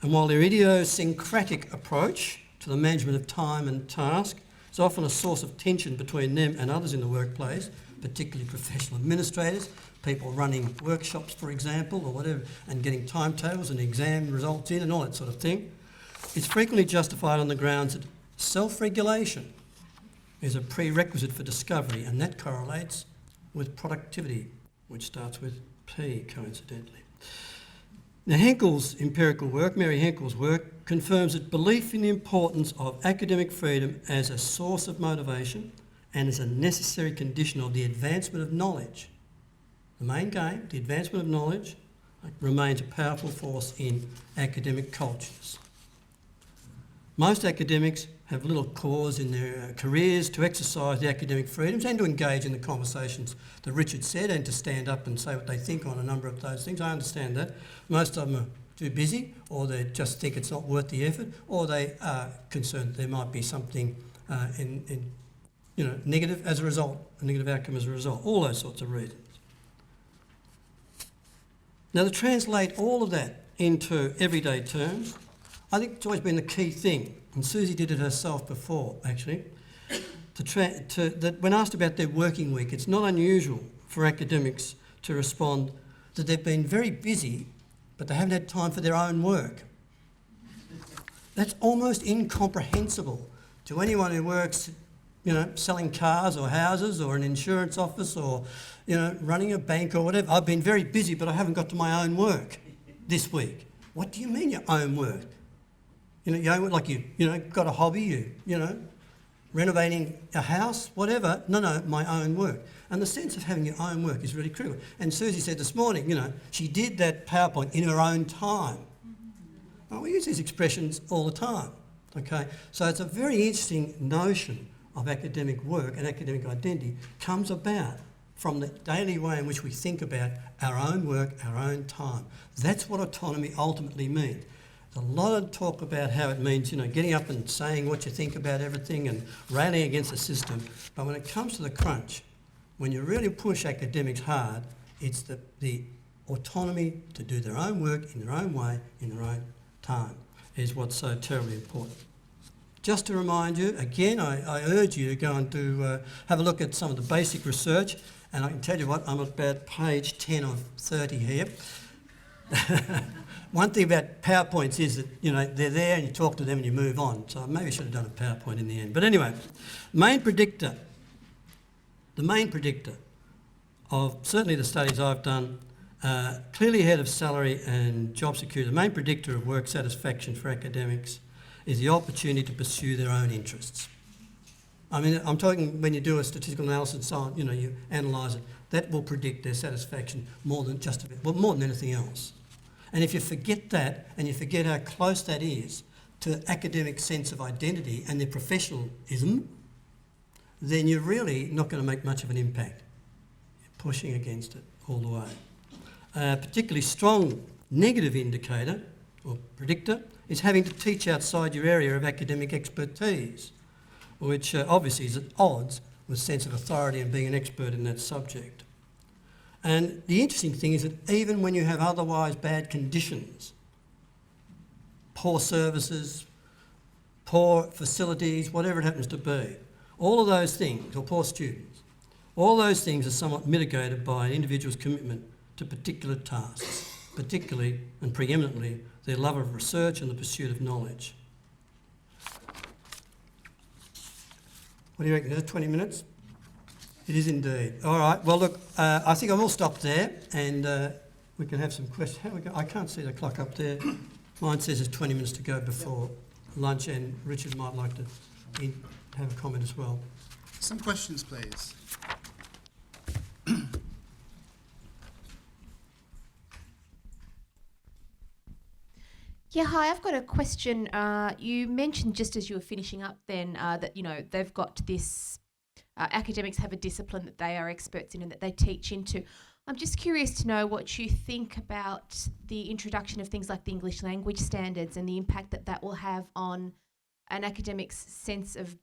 And while their idiosyncratic approach to the management of time and task is often a source of tension between them and others in the workplace, particularly professional administrators, people running workshops, for example, or whatever, and getting timetables and exam results in and all that sort of thing, it's frequently justified on the grounds that self-regulation is a prerequisite for discovery, and that correlates with productivity, which starts with P, coincidentally. Now, Henkel's empirical work, Mary Henkel's work, confirms that belief in the importance of academic freedom as a source of motivation and as a necessary condition of the advancement of knowledge. The main game, the advancement of knowledge, remains a powerful force in academic cultures. Most academics have little cause in their careers to exercise the academic freedoms and to engage in the conversations that Richard said and to stand up and say what they think on a number of those things. I understand that. Most of them are too busy, or they just think it's not worth the effort, or they are concerned that there might be something negative as a result, a negative outcome as a result, all those sorts of reasons. Now, to translate all of that into everyday terms, I think it's always been the key thing, and Susie did it herself before, actually, that when asked about their working week, it's not unusual for academics to respond that they've been very busy, but they haven't had time for their own work. That's almost incomprehensible to anyone who works, selling cars or houses or an insurance office or, running a bank or whatever. I've been very busy, but I haven't got to my own work this week. What do you mean your own work? Like you got a hobby, renovating a house, whatever. No, my own work. And the sense of having your own work is really critical. And Susie said this morning, she did that PowerPoint in her own time. Well, we use these expressions all the time. Okay, so it's a very interesting notion of academic work and academic identity comes about from the daily way in which we think about our own work, our own time. That's what autonomy ultimately means. There's a lot of talk about how it means, getting up and saying what you think about everything and rallying against the system. But when it comes to the crunch, when you really push academics hard, it's the autonomy to do their own work in their own way, in their own time, is what's so terribly important. Just to remind you, again, I urge you to go and have a look at some of the basic research, and I can tell you what, I'm at about page 10 of 30 here. One thing about PowerPoints is that, they're there and you talk to them and you move on, so maybe I should have done a PowerPoint in the end. But anyway, the main predictor of certainly the studies I've done, clearly ahead of salary and job security, the main predictor of work satisfaction for academics is the opportunity to pursue their own interests. I mean, I'm talking when you do a statistical analysis and so on, you analyse it, that will predict their satisfaction more than anything else. And if you forget that, and you forget how close that is to academic sense of identity and their professionalism, then you're really not going to make much of an impact. You're pushing against it all the way. A particularly strong negative indicator or predictor is having to teach outside your area of academic expertise, which obviously is at odds with sense of authority and being an expert in that subject. And the interesting thing is that even when you have otherwise bad conditions, poor services, poor facilities, whatever it happens to be, all of those things, or poor students, all those things are somewhat mitigated by an individual's commitment to particular tasks, particularly and preeminently their love of research and the pursuit of knowledge. What do you reckon? Is it 20 minutes? It is indeed. All right. Well, look, I think I will stop there and we can have some questions. I can't see the clock up there. Mine says there's 20 minutes to go before lunch, and Richard might like to have a comment as well. Some questions, please. Yeah, hi, I've got a question. You mentioned just as you were finishing up then that, they've got this, academics have a discipline that they are experts in and that they teach into. I'm just curious to know what you think about the introduction of things like the English language standards and the impact that that will have on an academic's sense of,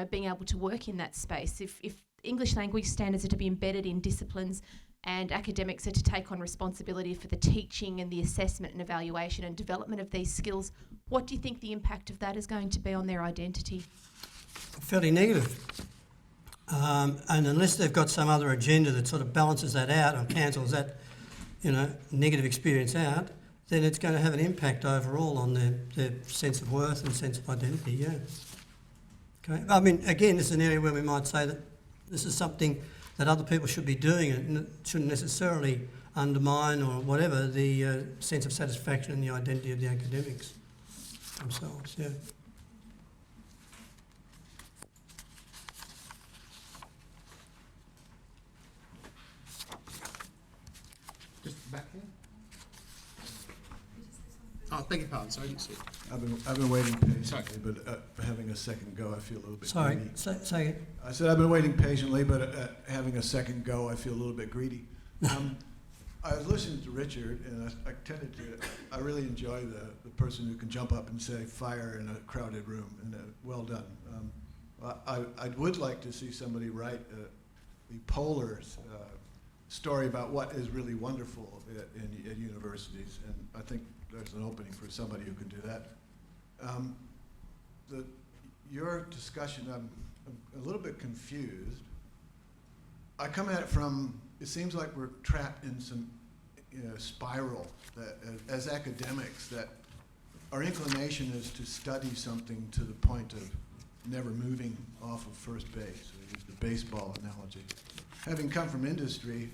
being able to work in that space. If English language standards are to be embedded in disciplines and academics are to take on responsibility for the teaching and the assessment and evaluation and development of these skills, what do you think the impact of that is going to be on their identity? Fairly negative. And unless they've got some other agenda that sort of balances that out or cancels that, negative experience out, then it's going to have an impact overall on their sense of worth and sense of identity, yeah. Okay. I mean, again, this is an area where we might say that this is something that other people should be doing and it shouldn't necessarily undermine or whatever the sense of satisfaction and the identity of the academics themselves, yeah. Just back here. Oh, beg your pardon, sorry, I didn't see it. I've been waiting patiently, Sorry. but having a second go, I feel a little bit Sorry, greedy. say it. I said I've been waiting patiently, but having a second go, I feel a little bit greedy. I was listening to Richard, and I really enjoy the person who can jump up and say fire in a crowded room, and well done. I would like to see somebody write the polar story about what is really wonderful at universities, and I think there's an opening for somebody who can do that. Your discussion, I'm a little bit confused. I come at it from, it seems like we're trapped in some spiral that, as academics, that our inclination is to study something to the point of never moving off of first base. I use the baseball analogy. Having come from industry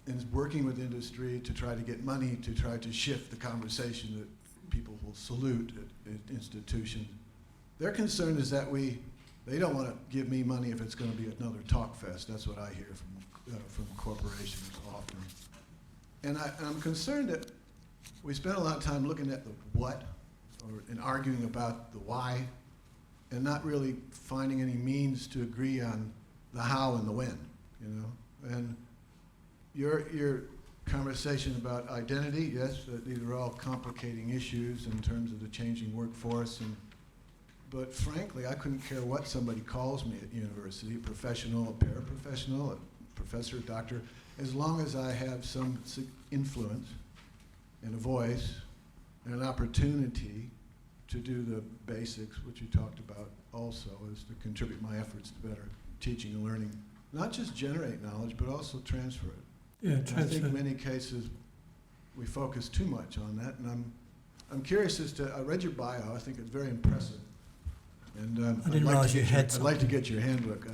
and working with industry to try to get money to try to shift the conversation that people will salute at institutions, their concern is that they don't want to give me money if it's going to be another talk fest. That's what I hear from corporations often. And I'm concerned that we spend a lot of time looking at the what or in arguing about the why, and not really finding any means to agree on the how and the when, you know. And your conversation about identity, yes, these are all complicating issues in terms of the changing workforce, but frankly, I couldn't care what somebody calls me at university, a professional, a paraprofessional, a professor, a doctor, as long as I have some influence and a voice and an opportunity to do the basics, which you talked about also, is to contribute my efforts to better teaching and learning. Not just generate knowledge, but also transfer it. Yeah, I think in many cases we focus too much on that, and I'm curious as to, I read your bio, I think it's very impressive. And I didn't realise you had I'd like to get your handbook.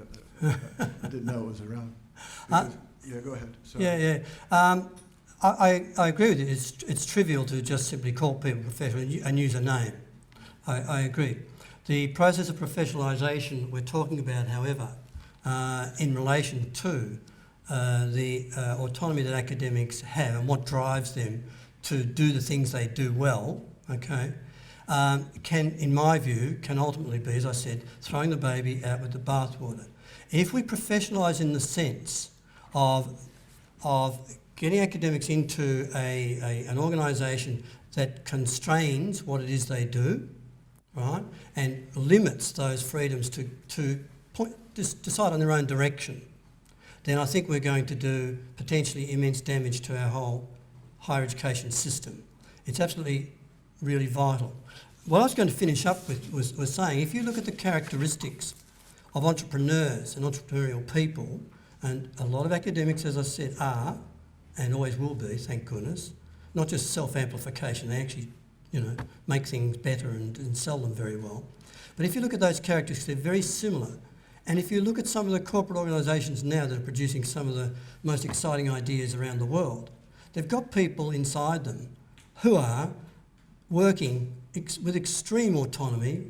I didn't know it was around. Yeah, go ahead. Sorry. Yeah. I agree with you. It's trivial to just simply call people professional and use a name. I agree. The process of professionalisation we're talking about, however, in relation to the autonomy that academics have and what drives them to do the things they do well, okay, can, in my view, can ultimately be, as I said, throwing the baby out with the bathwater. If we professionalise in the sense of getting academics into an organisation that constrains what it is they do, right, and limits those freedoms to decide on their own direction, then I think we're going to do potentially immense damage to our whole higher education system. It's absolutely really vital. What I was going to finish up with was saying, if you look at the characteristics of entrepreneurs and entrepreneurial people, and a lot of academics, as I said, are, and always will be, thank goodness, not just self-amplification, they actually, make things better and sell them very well. But if you look at those characteristics, they're very similar. And if you look at some of the corporate organisations now that are producing some of the most exciting ideas around the world, they've got people inside them who are working with extreme autonomy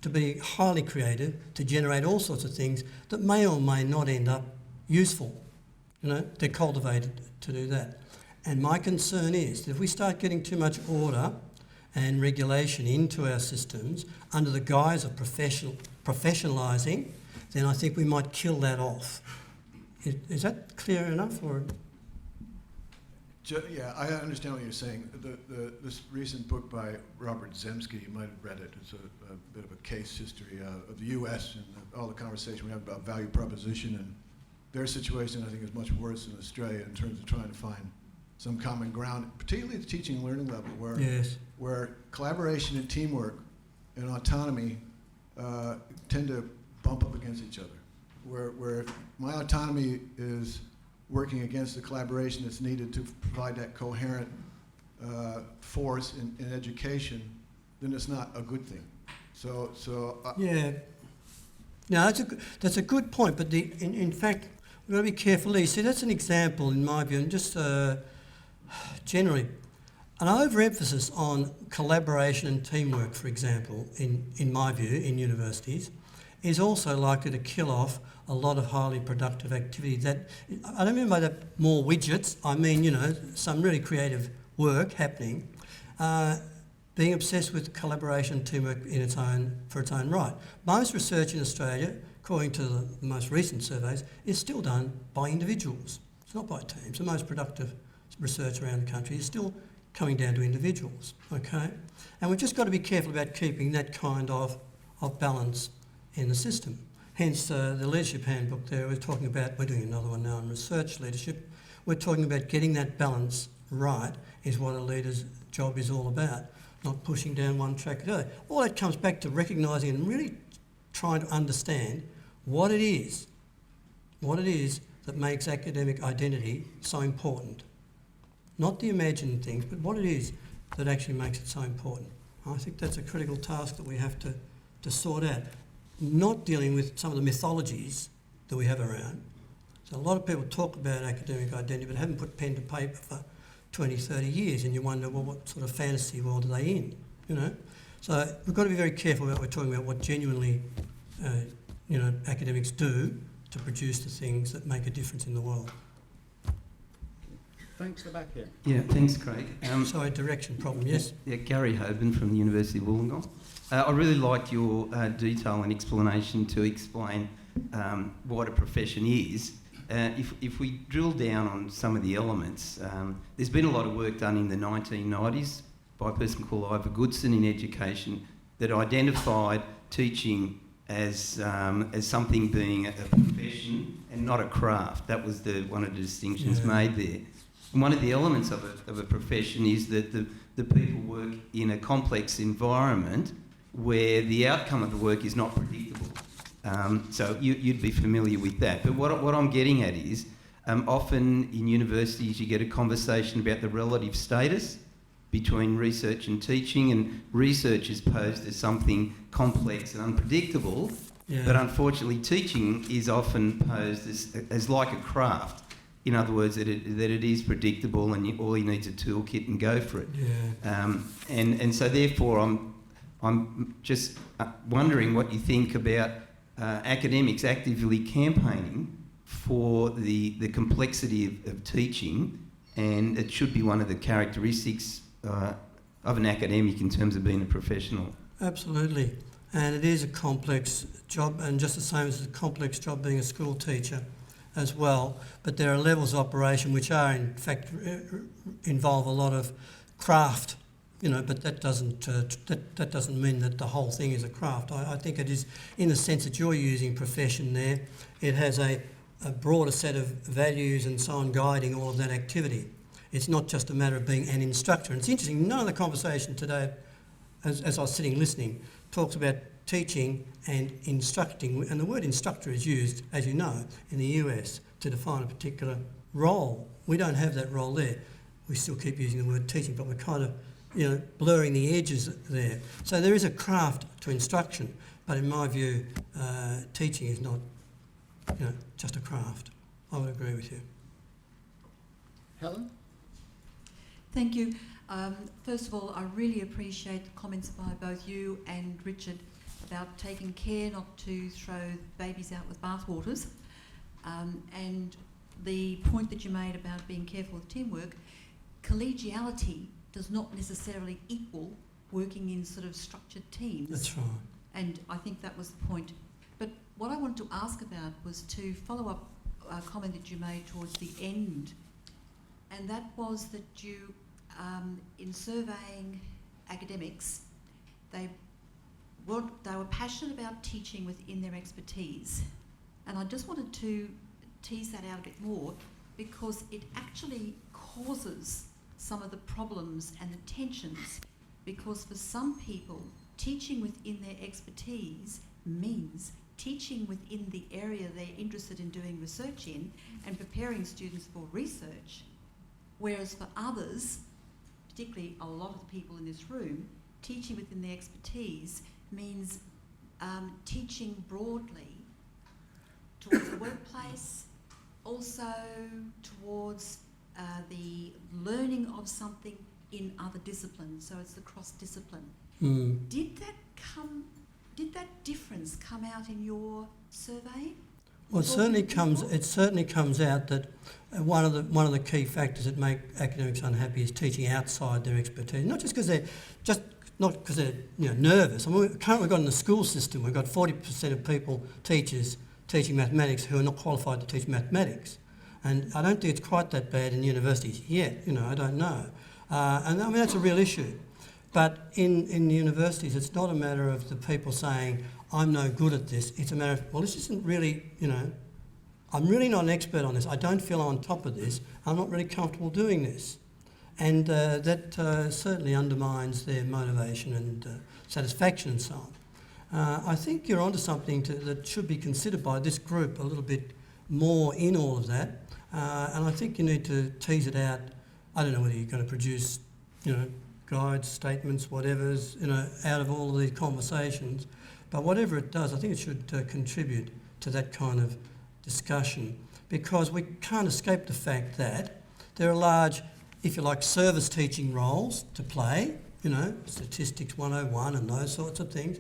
to be highly creative, to generate all sorts of things that may or may not end up useful. They're cultivated to do that. And my concern is that if we start getting too much order and regulation into our systems under the guise of professionalising, then I think we might kill that off. Is that clear enough? Or? Yeah, I understand what you're saying. This recent book by Robert Zemsky, you might have read it. It's a bit of a case history of the U.S. and all the conversation we have about value proposition, and their situation, I think, is much worse in Australia in terms of trying to find some common ground, particularly at the teaching and learning level, where collaboration and teamwork and autonomy tend to bump up against each other. Where my autonomy is working against the collaboration that's needed to provide that coherent force in education, then it's not a good thing. Yeah. No, that's a good point, but in fact, we've got to be careful. See, that's an example, in my view, and just generally, an overemphasis on collaboration and teamwork, for example, in my view, in universities, is also likely to kill off a lot of highly productive activity. That I don't mean by that more widgets, I mean, some really creative work happening, being obsessed with collaboration and teamwork for its own right. Most research in Australia, according to the most recent surveys, is still done by individuals. It's not by teams. The most productive research around the country is still coming down to individuals, okay? And we've just got to be careful about keeping that kind of balance in the system. Hence, the leadership handbook there, we're doing another one now on research leadership. We're talking about getting that balance right is what a leader's job is all about, not pushing down one track or the other. All that comes back to recognising and really trying to understand what it is that makes academic identity so important. Not the imagined things, but what it is that actually makes it so important. I think that's a critical task that we have to sort out. Not dealing with some of the mythologies that we have around. So a lot of people talk about academic identity but haven't put pen to paper for 20, 30 years, and you wonder, well, what sort of fantasy world are they in, So we've got to be very careful about what we're talking about, what genuinely, academics do to produce the things that make a difference in the world. Thanks, the back here. Yeah, thanks, Craig. Sorry, direction problem, yes? Yeah, Gary Hoban from the University of Wollongong. I really liked your detail and explanation to explain what a profession is. If we drill down on some of the elements, there's been a lot of work done in the 1990s by a person called Ivor Goodson in education that identified teaching as something being a profession and not a craft. That was one of the distinctions made there. And one of the elements of a profession is that the people work in a complex environment where the outcome of the work is not predictable. So you'd be familiar with that. But what I'm getting at is often in universities you get a conversation about the relative status between research and teaching, and research is posed as something complex and unpredictable, but unfortunately teaching is often posed as like a craft. In other words, that it is predictable and all you need is a toolkit and go for it. And so therefore I'm just wondering what you think about academics actively campaigning for the complexity of teaching, and it should be one of the characteristics of an academic in terms of being a professional. Absolutely. And it is a complex job, and just the same as it's a complex job being a school teacher as well. But there are levels of operation which are in fact involve a lot of craft, but that doesn't mean that the whole thing is a craft. I think it is, in the sense that you're using profession there, it has a broader set of values and so on guiding all of that activity. It's not just a matter of being an instructor. And it's interesting, none of the conversation today, as I was sitting listening, talks about teaching and instructing, and the word instructor is used, as you know, in the US to define a particular role. We don't have that role there. We still keep using the word teaching, but we're kind of blurring the edges there. So there is a craft to instruction, but in my view, teaching is not just a craft. I would agree with you. Helen? Thank you. First of all, I really appreciate the comments by both you and Richard about taking care not to throw babies out with bathwaters, and the point that you made about being careful of teamwork. Collegiality does not necessarily equal working in sort of structured teams. That's right. And I think that was the point. But what I wanted to ask about was to follow up a comment that you made towards the end, and that was that you, in surveying academics, they were passionate about teaching within their expertise. And I just wanted to tease that out a bit more, because it actually causes some of the problems and the tensions, because for some people, teaching within their expertise means teaching within the area they're interested in doing research in and preparing students for research. Whereas for others, particularly a lot of the people in this room, teaching within their expertise means teaching broadly towards the workplace, also towards the learning of something in other disciplines. So it's the cross-discipline. Did that difference come out in your survey? Well, it certainly comes out that one of the key factors that make academics unhappy is teaching outside their expertise. Not because they're nervous. I mean, currently we've got in the school system, we've got 40% of people, teachers, teaching mathematics who are not qualified to teach mathematics. And I don't think it's quite that bad in universities yet. I don't know. And I mean, that's a real issue. But in universities, it's not a matter of the people saying, I'm no good at this. It's a matter of, well, this isn't really, I'm really not an expert on this. I don't feel I'm on top of this. I'm not really comfortable doing this. And that certainly undermines their motivation and satisfaction and so on. I think you're onto something that should be considered by this group a little bit more in all of that. And I think you need to tease it out. I don't know whether you're going to produce, guides, statements, whatever's, out of all of these conversations. But whatever it does, I think it should contribute to that kind of discussion, because we can't escape the fact that there are large, if you like, service teaching roles to play, statistics 101 and those sorts of things,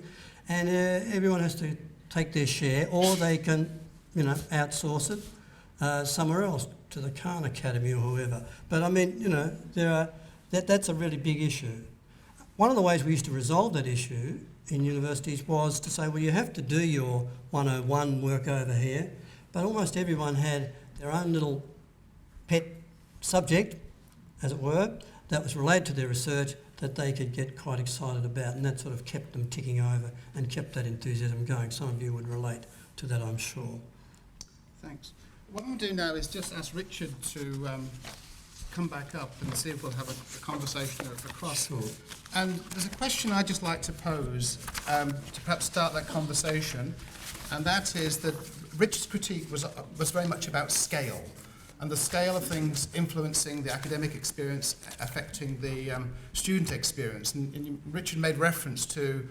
and everyone has to take their share, or they can, outsource it. somewhere else, to the Khan Academy or whoever. But I mean, you know, that's a really big issue. One of the ways we used to resolve that issue in universities was to say, well, you have to do your 101 work over here, but almost everyone had their own little pet subject, as it were, that was related to their research that they could get quite excited about, and that sort of kept them ticking over and kept that enthusiasm going. Some of you would relate to that, I'm sure. Thanks. What I'm going to do now is just ask Richard to come back up and see if we'll have a conversation across. Sure. And there's a question I'd just like to pose to perhaps start that conversation, and that is that Richard's critique was very much about scale, and the scale of things influencing the academic experience, affecting the student experience. And Richard made reference to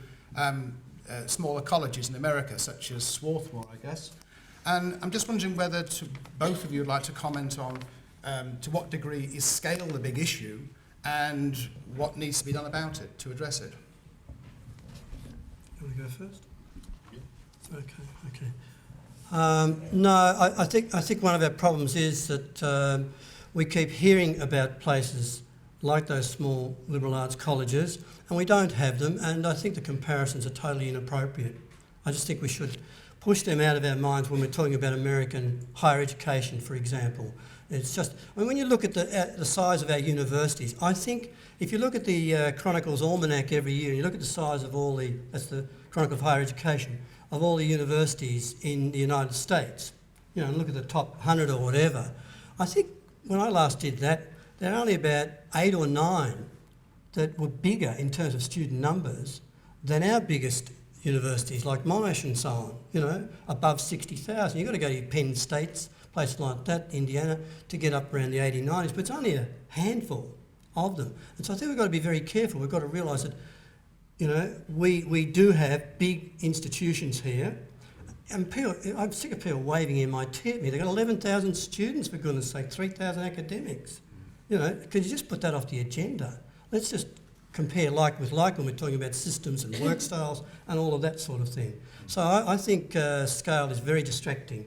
smaller colleges in America, such as Swarthmore, I guess. And I'm just wondering whether both of you would like to comment on to what degree is scale the big issue and what needs to be done about it to address it. You want to go first? Yeah. Okay. No, I think one of our problems is that we keep hearing about places like those small liberal arts colleges, and we don't have them, and I think the comparisons are totally inappropriate. I just think we should push them out of our minds when we're talking about American higher education, for example. It's just, I mean, when you look at the size of our universities, I think if you look at the Chronicles Almanac every year, and you look at the size of all that's the Chronicle of Higher Education, of all the universities in the United States, you know, and look at the top 100 or whatever, I think when I last did that, there are only about 8 or 9 that were bigger in terms of student numbers than our biggest universities like Monash and so on, you know, above 60,000. You've got to go to Penn States, places like that, Indiana, to get up around the 80s, 90s, but it's only a handful of them. And so I think we've got to be very careful. We've got to realise that, you know, we do have big institutions here, and people, I'm sick of people waving MIT at me. They've got 11,000 students, for goodness sake, 3,000 academics. You know, could you just put that off the agenda? Let's just compare like with like when we're talking about systems and work styles and all of that sort of thing. So I think scale is very distracting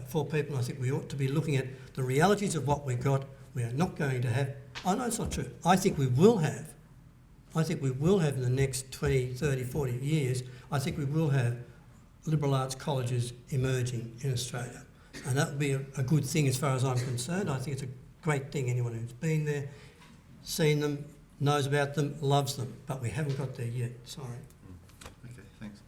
for people. I think we ought to be looking at the realities of what we've got. We are not going to have... Oh, no, it's not true. I think we will have in the next 20, 30, 40 years, I think we will have liberal arts colleges emerging in Australia. And that would be a good thing as far as I'm concerned. I think it's a great thing. Anyone who's been there, seen them, knows about them, loves them. But we haven't got there yet. Sorry. Okay, thanks.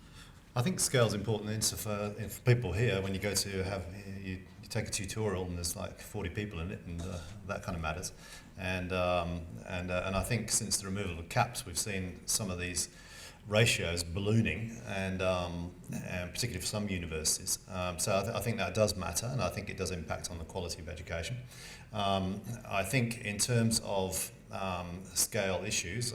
I think scale is important for people here. When you go to you take a tutorial and there's like 40 people in it, and that kind of matters. And I think since the removal of caps, we've seen some of these ratios ballooning, and particularly for some universities. So I think that does matter, and I think it does impact on the quality of education. I think in terms of scale issues,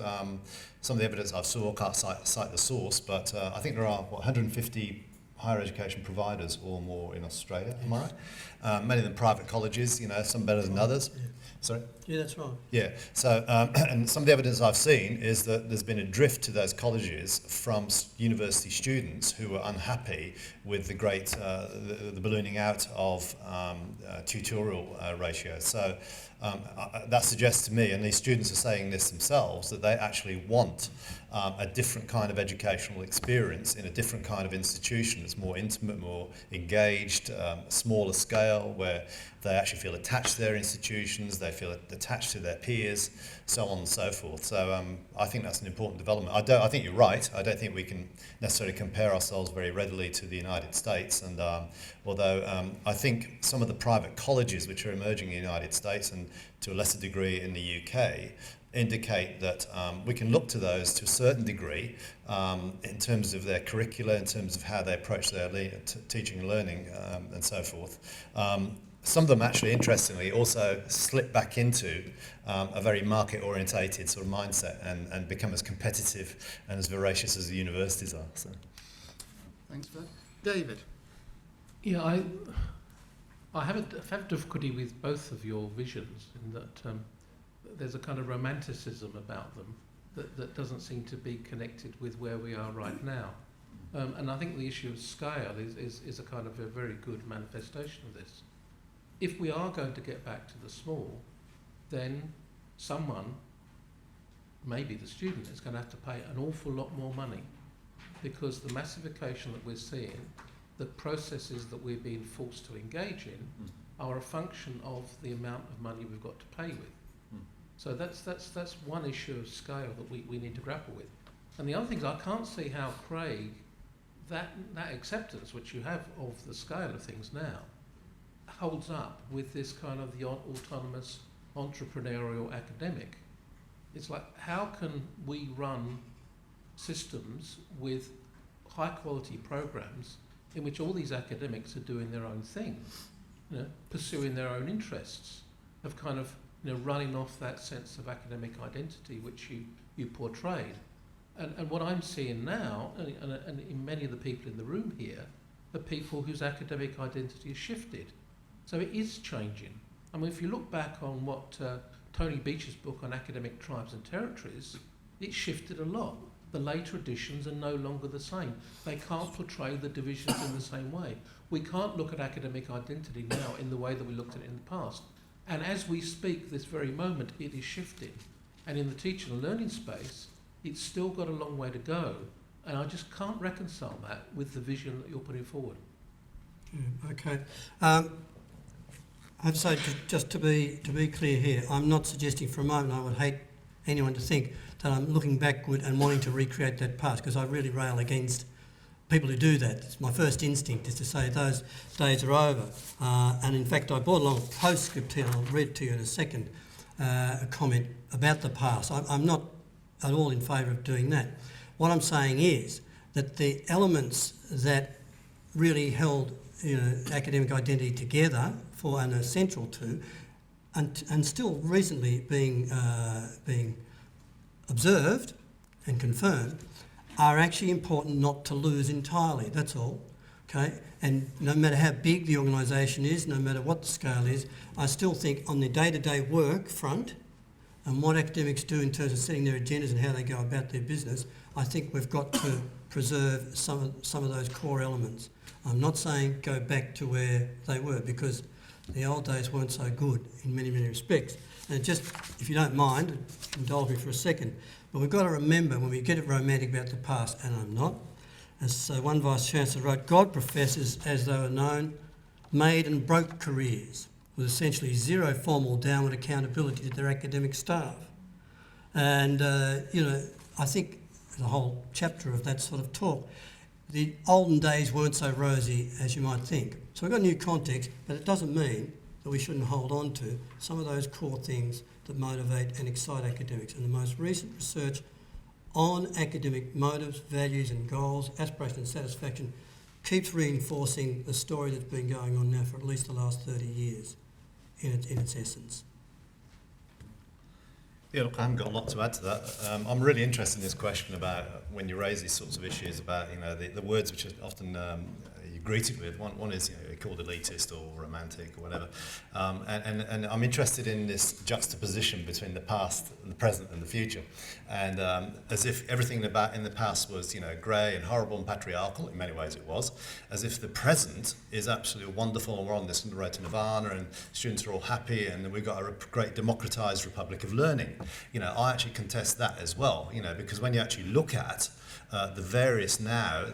some of the evidence I've saw, I can't cite the source, but I think there are 150 higher education providers or more in Australia, am I right? Many of them private colleges, you know, some better than others. Yeah. Sorry? Yeah, that's right. Yeah, so and some of the evidence I've seen is that there's been a drift to those colleges from university students who were unhappy with the great, the ballooning out of tutorial ratios. So that suggests to me, and these students are saying this themselves, that they actually want a different kind of educational experience in a different kind of institution that's more intimate, more engaged, smaller scale, where they actually feel attached to their institutions, they feel attached to their peers, so on and so forth. So I think that's an important development. I think you're right. I don't think we can necessarily compare ourselves very readily to the United States. And although I think some of the private colleges which are emerging in the United States, and to a lesser degree in the UK, indicate that we can look to those to a certain degree in terms of their curricula, in terms of how they approach their teaching and learning, and so forth. Some of them actually, interestingly, also slip back into a very market-orientated sort of mindset and become as competitive and as voracious as the universities are. So. Thanks for that. David? Yeah, I have difficulty with both of your visions in that there's a kind of romanticism about them that doesn't seem to be connected with where we are right now. And I think the issue of scale is a kind of a very good manifestation of this. if we are going to get back to the small, then someone, maybe the student, is going to have to pay an awful lot more money, because the massification that we're seeing, the processes that we're being forced to engage in, are a function of the amount of money we've got to pay with. So that's one issue of scale that we need to grapple with. And the other thing is, I can't see how, Craig, that acceptance which you have of the scale of things now holds up with this kind of the autonomous entrepreneurial academic. It's like, how can we run systems with high quality programs in which all these academics are doing their own thing, pursuing their own interests, of kind of running off that sense of academic identity which you portrayed. And what I'm seeing now, and in many of the people in the room here, are people whose academic identity has shifted. So it is changing. I mean, if you look back on what Tony Beech's book on academic tribes and territories, it shifted a lot. The later editions are no longer the same. They can't portray the divisions in the same way. We can't look at academic identity now in the way that we looked at it in the past. And as we speak this very moment, it is shifting. And in the teaching and learning space, it's still got a long way to go. And I just can't reconcile that with the vision that you're putting forward. Okay. I have to say, just to be clear here, I'm not suggesting for a moment I would hate anyone to think that I'm looking backward and wanting to recreate that past, because I really rail against people who do that. It's my first instinct is to say those days are over. And in fact, I brought along a postscript here, and I'll read to you in a second, a comment about the past. I'm not at all in favour of doing that. What I'm saying is that the elements that really held academic identity together for and are central to, and still recently being observed and confirmed, are actually important not to lose entirely. That's all. Okay, and no matter how big the organisation is, no matter what the scale is, I still think on the day-to-day work front and what academics do in terms of setting their agendas and how they go about their business, I think we've got to preserve some of those core elements. I'm not saying go back to where they were, because the old days weren't so good in many, many respects. And just, if you don't mind, indulge me for a second, but we've got to remember when we get romantic about the past, and I'm not, as one Vice-Chancellor wrote, God professors, as they were known, made and broke careers with essentially zero formal downward accountability to their academic staff. And, I think there's a whole chapter of that sort of talk. The olden days weren't so rosy as you might think. So we've got a new context, but it doesn't mean that we shouldn't hold on to some of those core things that motivate and excite academics. And the most recent research on academic motives, values and goals, aspiration and satisfaction keeps reinforcing the story that's been going on now for at least the last 30 years in its essence. Yeah, look, I haven't got a lot to add to that. I'm really interested in this question about when you raise these sorts of issues about the words which are often you're greeted with. One is called elitist or romantic or whatever, and I'm interested in this juxtaposition between the past and the present and the future, and as if everything in the past was grey and horrible and patriarchal. In many ways it was, as if the present is absolutely wonderful and we're on this road to nirvana and students are all happy and we've got a great democratised republic of learning. I actually contest that as well, because when you actually look at the various now,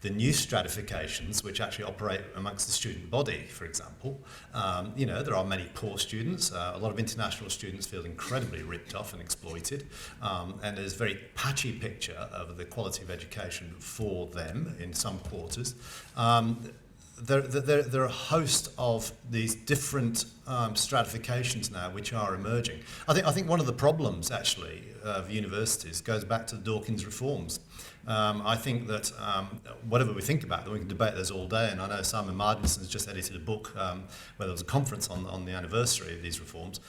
the new stratifications which actually operate amongst the student body, for example, there are many poor students. A lot of international students feel incredibly ripped off and exploited, and there's a very patchy picture of the quality of education for them in some quarters. There are a host of these different stratifications now which are emerging. I think one of the problems actually of universities goes back to the Dawkins reforms. I think that whatever we think about them, we can debate those all day, and I know Simon Mardinson's just edited a book where there was a conference on the anniversary of these reforms,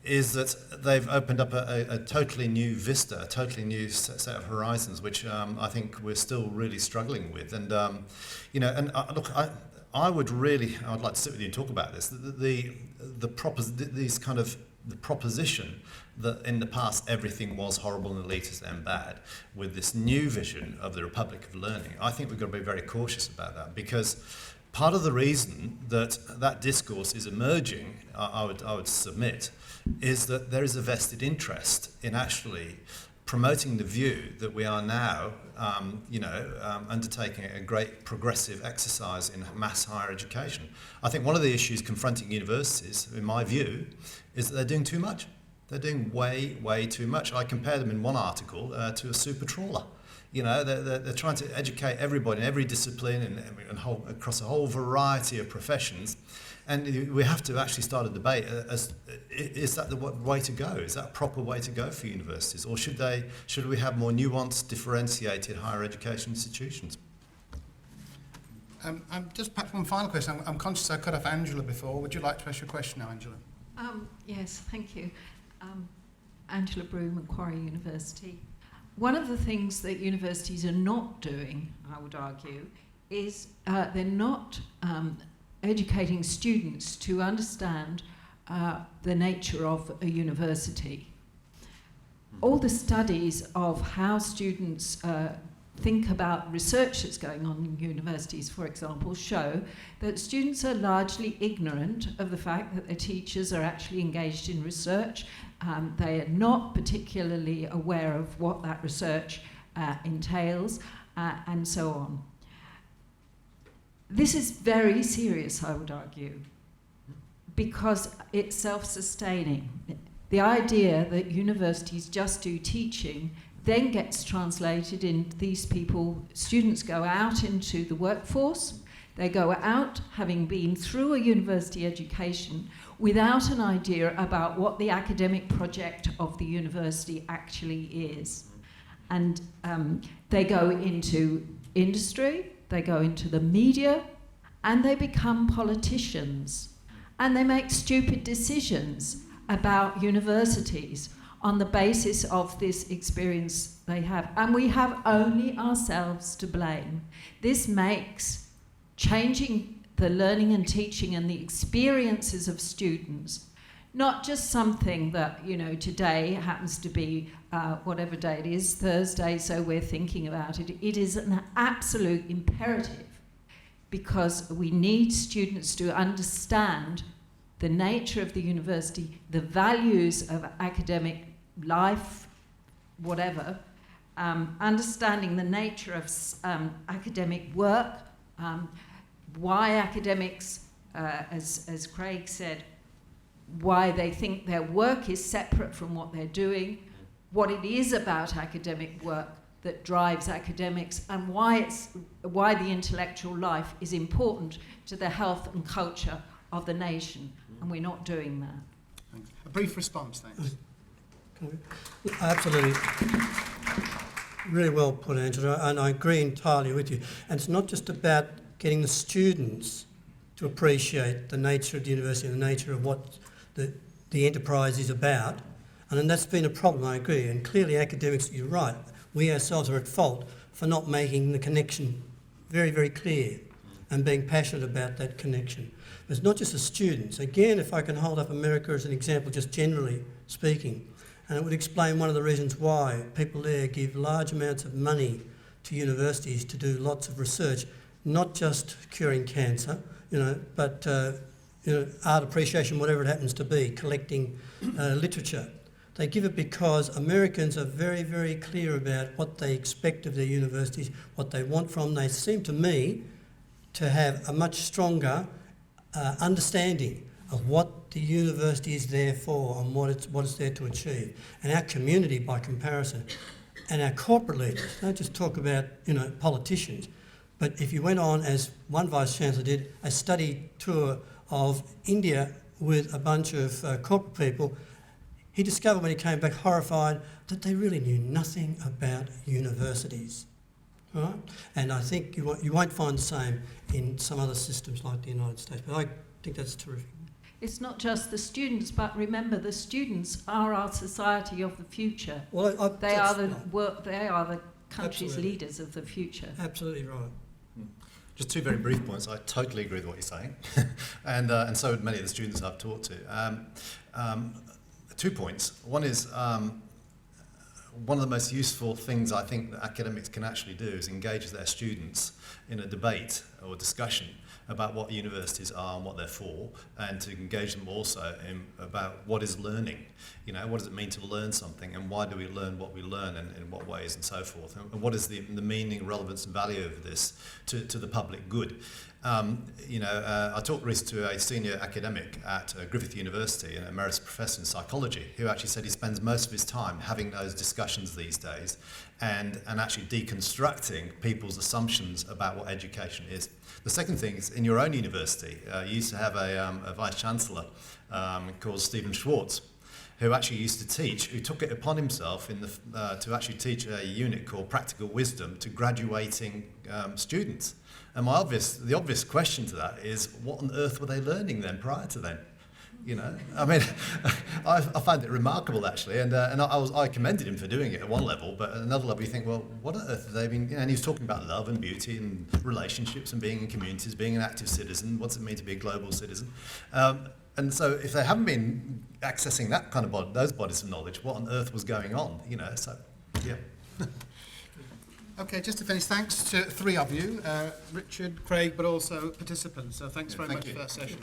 is that they've opened up a totally new vista, a totally new set of horizons, which I think we're still really struggling with. And look, I would like to sit with you and talk about this. The proposition that in the past everything was horrible and elitist and bad, with this new vision of the Republic of Learning, I think we've got to be very cautious about that, because part of the reason that that discourse is emerging, I would submit, is that there is a vested interest in actually promoting the view that we are now, undertaking a great progressive exercise in mass higher education. I think one of the issues confronting universities, in my view, is that they're doing too much. They're doing way, way too much. I compare them in one article to a super trawler. You know, they're trying to educate everybody in every discipline and across a whole variety of professions. And we have to actually start a debate is that the way to go? Is that a proper way to go for universities? Or should we have more nuanced, differentiated higher education institutions? I'm just perhaps one final question. I'm conscious I cut off Angela before. Would you like to ask your question now, Angela? Yes, thank you. Angela Brew, Macquarie University. One of the things that universities are not doing, I would argue, is they're not educating students to understand the nature of a university. All the studies of how students think about research that's going on in universities, for example, show that students are largely ignorant of the fact that their teachers are actually engaged in research. They are not particularly aware of what that research entails, and so on. This is very serious, I would argue, because it's self-sustaining. The idea that universities just do teaching then gets translated in these people. Students go out into the workforce. They go out having been through a university education without an idea about what the academic project of the university actually is. And they go into industry, they go into the media, and they become politicians. And they make stupid decisions about universities on the basis of this experience they have. And we have only ourselves to blame. This makes changing the learning and teaching and the experiences of students not just something that, you know, today happens to be whatever day it is, Thursday, so we're thinking about it. It is an absolute imperative, because we need students to understand the nature of the university, the values of academic life, whatever, understanding the nature of academic work, why academics, as Craig said, why they think their work is separate from what they're doing, what it is about academic work that drives academics, and why the intellectual life is important to the health and culture of the nation, and we're not doing that. Thanks. A brief response, thanks. Absolutely. Really well put, Angela, and I agree entirely with you. And it's not just about getting the students to appreciate the nature of the university and the nature of what the enterprise is about. And then that's been a problem, I agree. And clearly academics, you're right, we ourselves are at fault for not making the connection very, very clear and being passionate about that connection. But it's not just the students. Again, if I can hold up America as an example, just generally speaking, and it would explain one of the reasons why people there give large amounts of money to universities to do lots of research, not just curing cancer, but art appreciation, whatever it happens to be, collecting literature. They give it because Americans are very, very clear about what they expect of their universities, what they want from them. They seem to me to have a much stronger understanding of what the university is there for and what it's there to achieve. And our community, by comparison, and our corporate leaders, don't just talk about politicians, but if you went on, as one Vice-Chancellor did, a study tour of India with a bunch of corporate people, he discovered when he came back horrified that they really knew nothing about universities. Right? And I think you won't find the same in some other systems like the United States, but I think that's terrific. It's not just the students, but remember, the students are our society of the future. Well, they are the country's Absolutely. leaders of the future. Absolutely right. Just two very brief points. I totally agree with what you're saying, and so would many of the students I've talked to. 2 points. One is one of the most useful things I think that academics can actually do is engage their students in a debate or discussion about what universities are and what they're for, and to engage them also in about what is learning. You know, what does it mean to learn something, and why do we learn what we learn, and in what ways, and so forth, and what is the meaning, relevance and value of this to the public good. I talked recently to a senior academic at Griffith University, an emeritus professor in psychology, who actually said he spends most of his time having those discussions these days and actually deconstructing people's assumptions about what education is. The second thing is, in your own university, you used to have a vice-chancellor called Stephen Schwartz, who actually used to teach, who took it upon himself to actually teach a unit called Practical Wisdom to graduating students. And the obvious question to that is, what on earth were they learning then prior to then? You know, I mean, I found it remarkable actually, and I commended him for doing it at one level, but at another level you think, well, what on earth have they been? You know, and he was talking about love and beauty and relationships and being in communities, being an active citizen. What's it mean to be a global citizen? And so, if they haven't been accessing that kind of those bodies of knowledge, what on earth was going on? You know, so yeah. Okay, just to finish, thanks to three of you, Richard, Craig, but also participants. So thanks very much for that session.